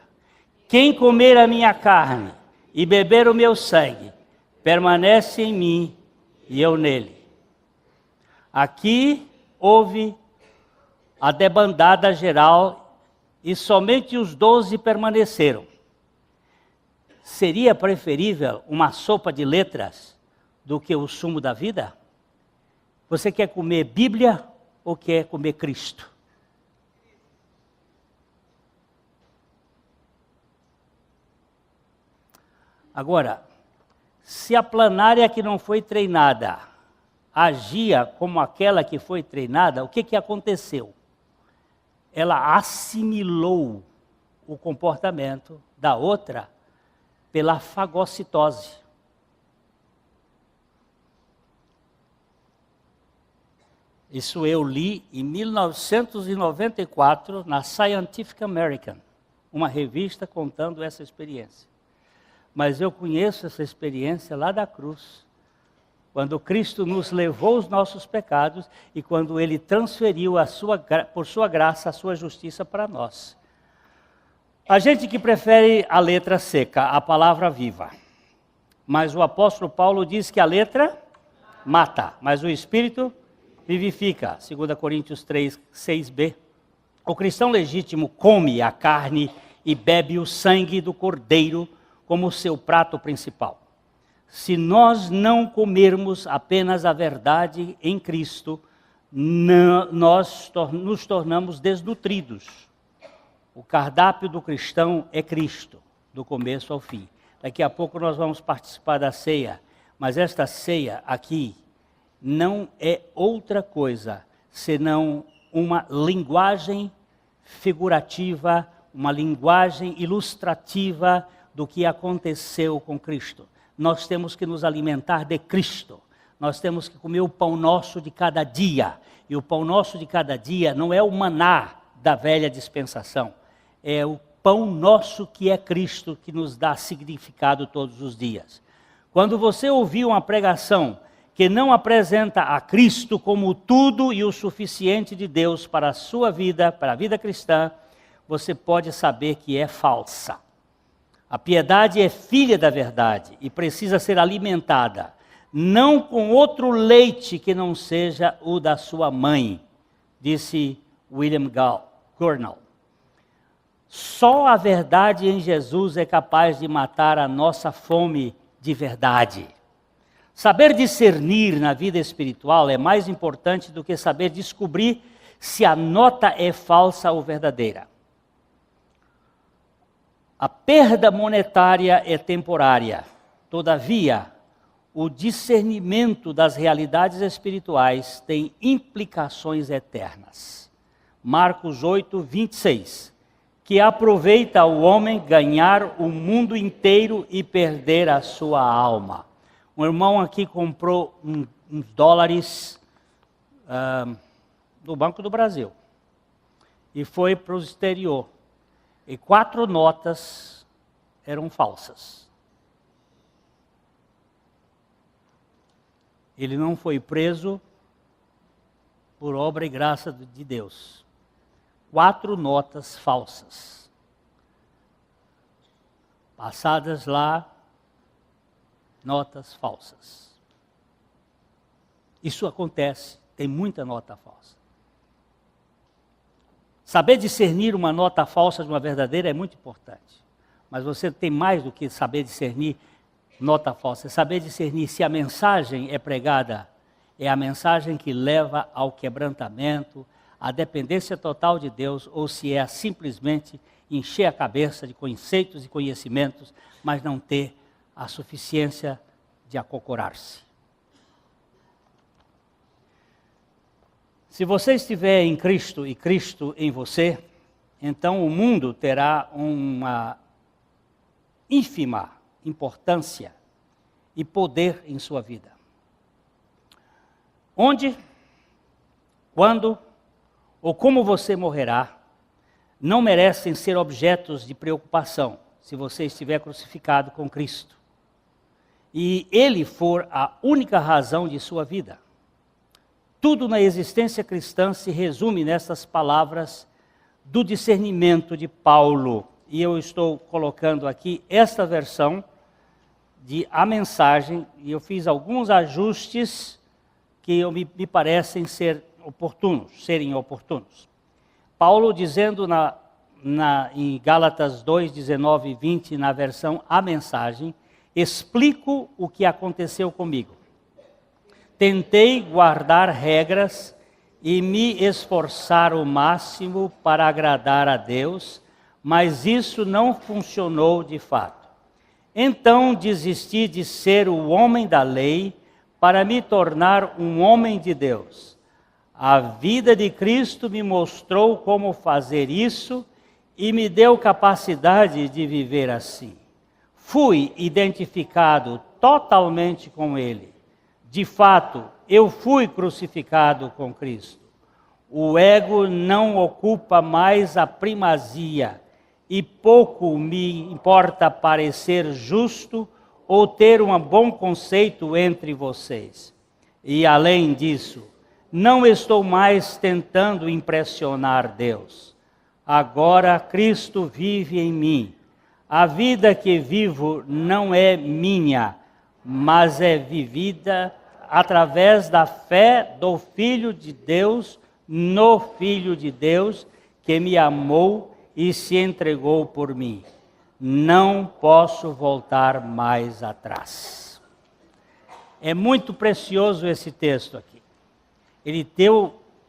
Quem comer a minha carne e beber o meu sangue permanece em mim e eu nele. Aqui houve a debandada geral e somente os 12 permaneceram. Seria preferível uma sopa de letras do que o sumo da vida? Você quer comer Bíblia ou quer comer Cristo? Agora, se a planária que não foi treinada agia como aquela que foi treinada, o que aconteceu? Ela assimilou o comportamento da outra pela fagocitose. Isso eu li em 1994 na Scientific American, uma revista contando essa experiência. Mas eu conheço essa experiência lá da cruz, quando Cristo nos levou os nossos pecados e quando Ele transferiu por sua graça a sua justiça para nós. A gente que prefere a letra seca, a palavra viva. Mas o apóstolo Paulo diz que a letra mata, mas o Espírito vivifica. 2 Coríntios 3, 6b. O cristão legítimo come a carne e bebe o sangue do cordeiro como seu prato principal. Se nós não comermos apenas a verdade em Cristo, nós nos tornamos desnutridos. O cardápio do cristão é Cristo, do começo ao fim. Daqui a pouco nós vamos participar da ceia, mas esta ceia aqui não é outra coisa senão uma linguagem figurativa, uma linguagem ilustrativa do que aconteceu com Cristo. Nós temos que nos alimentar de Cristo. Nós temos que comer o pão nosso de cada dia. E o pão nosso de cada dia não é o maná da velha dispensação. É o pão nosso que é Cristo que nos dá significado todos os dias. Quando você ouvir uma pregação que não apresenta a Cristo como tudo e o suficiente de Deus para a sua vida, para a vida cristã, você pode saber que é falsa. A piedade é filha da verdade e precisa ser alimentada, não com outro leite que não seja o da sua mãe, disse William Gurnall. Só a verdade em Jesus é capaz de matar a nossa fome de verdade. Saber discernir na vida espiritual é mais importante do que saber descobrir se a nota é falsa ou verdadeira. A perda monetária é temporária. Todavia, o discernimento das realidades espirituais tem implicações eternas. Marcos 8, 26. Que aproveita o homem ganhar o mundo inteiro e perder a sua alma. Um irmão aqui comprou uns dólares do Banco do Brasil e foi para o exterior. E 4 notas eram falsas. Ele não foi preso por obra e graça de Deus. 4 notas falsas. Passadas lá, notas falsas. Isso acontece, tem muita nota falsa. Saber discernir uma nota falsa de uma verdadeira é muito importante. Mas você tem mais do que saber discernir nota falsa. É saber discernir se a mensagem é pregada, é a mensagem que leva ao quebrantamento, à dependência total de Deus, ou se é simplesmente encher a cabeça de conceitos e conhecimentos, mas não ter a suficiência de acocorar-se. Se você estiver em Cristo e Cristo em você, então o mundo terá uma ínfima importância e poder em sua vida. Onde? quando ou como você morrerá, não merecem ser objetos de preocupação se você estiver crucificado com Cristo e Ele for a única razão de sua vida. Tudo na existência cristã se resume nessas palavras do discernimento de Paulo. E eu estou colocando aqui esta versão de A Mensagem, e eu fiz alguns ajustes que me parecem serem oportunos. Paulo dizendo em Gálatas 2, 19 e 20, na versão A Mensagem, explico o que aconteceu comigo. Tentei guardar regras e me esforçar o máximo para agradar a Deus, mas isso não funcionou de fato. Então desisti de ser o homem da lei para me tornar um homem de Deus. A vida de Cristo me mostrou como fazer isso e me deu capacidade de viver assim. Fui identificado totalmente com Ele. De fato, eu fui crucificado com Cristo. O ego não ocupa mais a primazia e pouco me importa parecer justo ou ter um bom conceito entre vocês. E além disso, não estou mais tentando impressionar Deus. Agora Cristo vive em mim. A vida que vivo não é minha, mas é vivida através da fé do Filho de Deus, no Filho de Deus, que me amou e se entregou por mim. Não posso voltar mais atrás. É muito precioso esse texto aqui.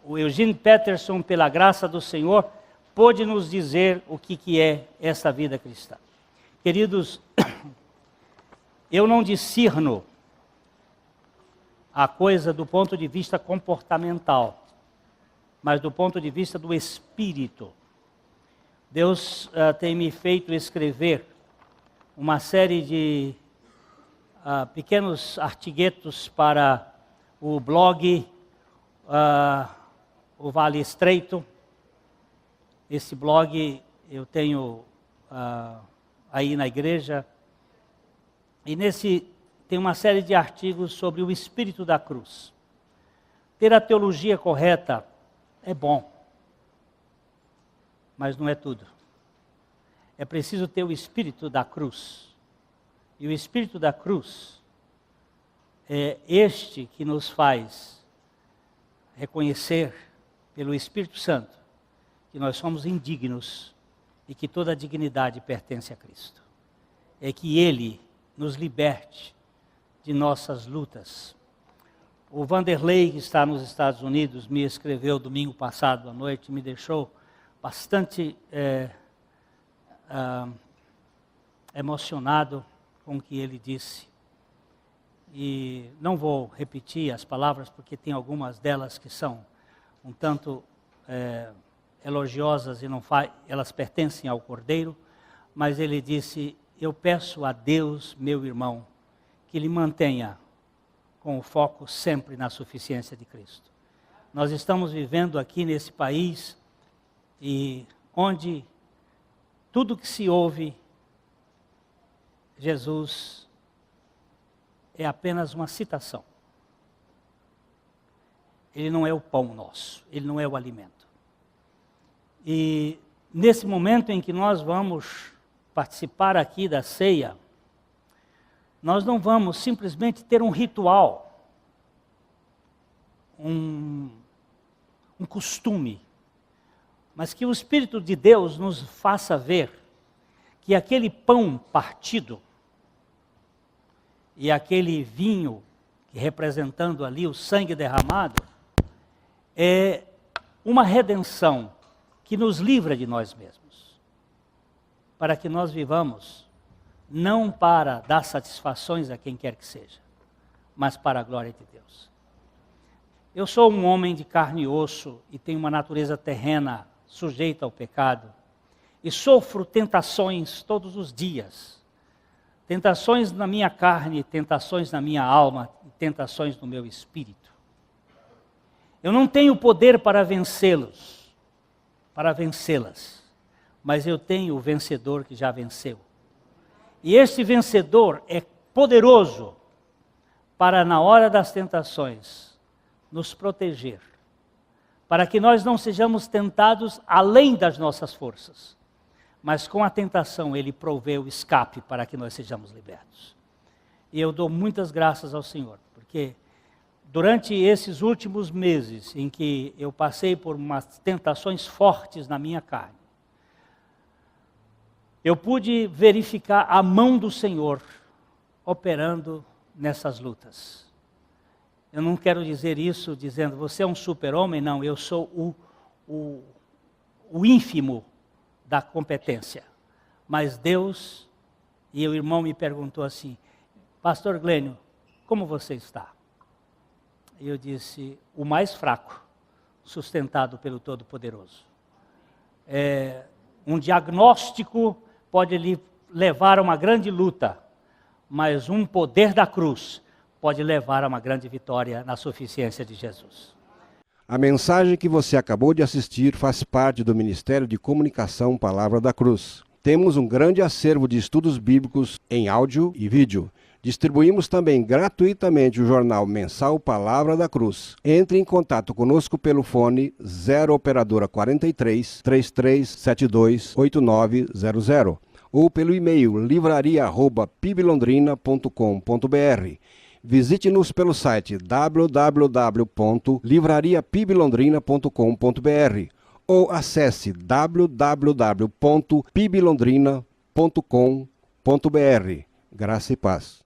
O Eugene Peterson, pela graça do Senhor, pôde nos dizer o que é essa vida cristã. Queridos, eu não discerno a coisa do ponto de vista comportamental, mas do ponto de vista do espírito. Deus tem me feito escrever uma série de pequenos artiguetos para o blog O Vale Estreito. Esse blog eu tenho aí na igreja. E nesse tem uma série de artigos sobre o espírito da cruz. Ter a teologia correta é bom, mas não é tudo. É preciso ter o espírito da cruz. E o espírito da cruz é este que nos faz reconhecer pelo Espírito Santo que nós somos indignos e que toda a dignidade pertence a Cristo. É que Ele nos liberte de nossas lutas. O Vanderlei, que está nos Estados Unidos, me escreveu domingo passado à noite, me deixou bastante emocionado com o que ele disse. E não vou repetir as palavras, porque tem algumas delas que são um tanto elogiosas e elas pertencem ao Cordeiro, mas ele disse: eu peço a Deus, meu irmão, que lhe mantenha com o foco sempre na suficiência de Cristo. Nós estamos vivendo aqui nesse país e onde tudo que se ouve, Jesus é apenas uma citação. Ele não é o pão nosso, ele não é o alimento. E nesse momento em que nós vamos participar aqui da ceia, nós não vamos simplesmente ter um ritual, um costume, mas que o Espírito de Deus nos faça ver que aquele pão partido e aquele vinho, representando ali o sangue derramado, é uma redenção que nos livra de nós mesmos, para que nós vivamos não para dar satisfações a quem quer que seja, mas para a glória de Deus. Eu sou um homem de carne e osso e tenho uma natureza terrena sujeita ao pecado e sofro tentações todos os dias. Tentações na minha carne, tentações na minha alma e tentações no meu espírito. Eu não tenho poder para vencê-los, para vencê-las, mas eu tenho o vencedor que já venceu. E esse vencedor é poderoso para, na hora das tentações, nos proteger, para que nós não sejamos tentados além das nossas forças. Mas com a tentação ele provê o escape para que nós sejamos libertos. E eu dou muitas graças ao Senhor, porque durante esses últimos meses em que eu passei por umas tentações fortes na minha carne, eu pude verificar a mão do Senhor operando nessas lutas. Eu não quero dizer isso dizendo, você é um super-homem, não, eu sou o ínfimo da competência. Mas Deus, e o irmão me perguntou assim, Pastor Glênio, como você está? E eu disse, o mais fraco, sustentado pelo Todo-Poderoso. Um diagnóstico pode lhe levar a uma grande luta, mas um poder da cruz pode levar a uma grande vitória na suficiência de Jesus. A mensagem que você acabou de assistir faz parte do Ministério de Comunicação Palavra da Cruz. Temos um grande acervo de estudos bíblicos em áudio e vídeo. Distribuímos também gratuitamente o jornal mensal Palavra da Cruz. Entre em contato conosco pelo fone 0 operadora 43 3372 8900 ou pelo e-mail livraria@piblondrina.com.br. Visite-nos pelo site www.livrariapiblondrina.com.br ou acesse www.piblondrina.com.br. Graça e paz.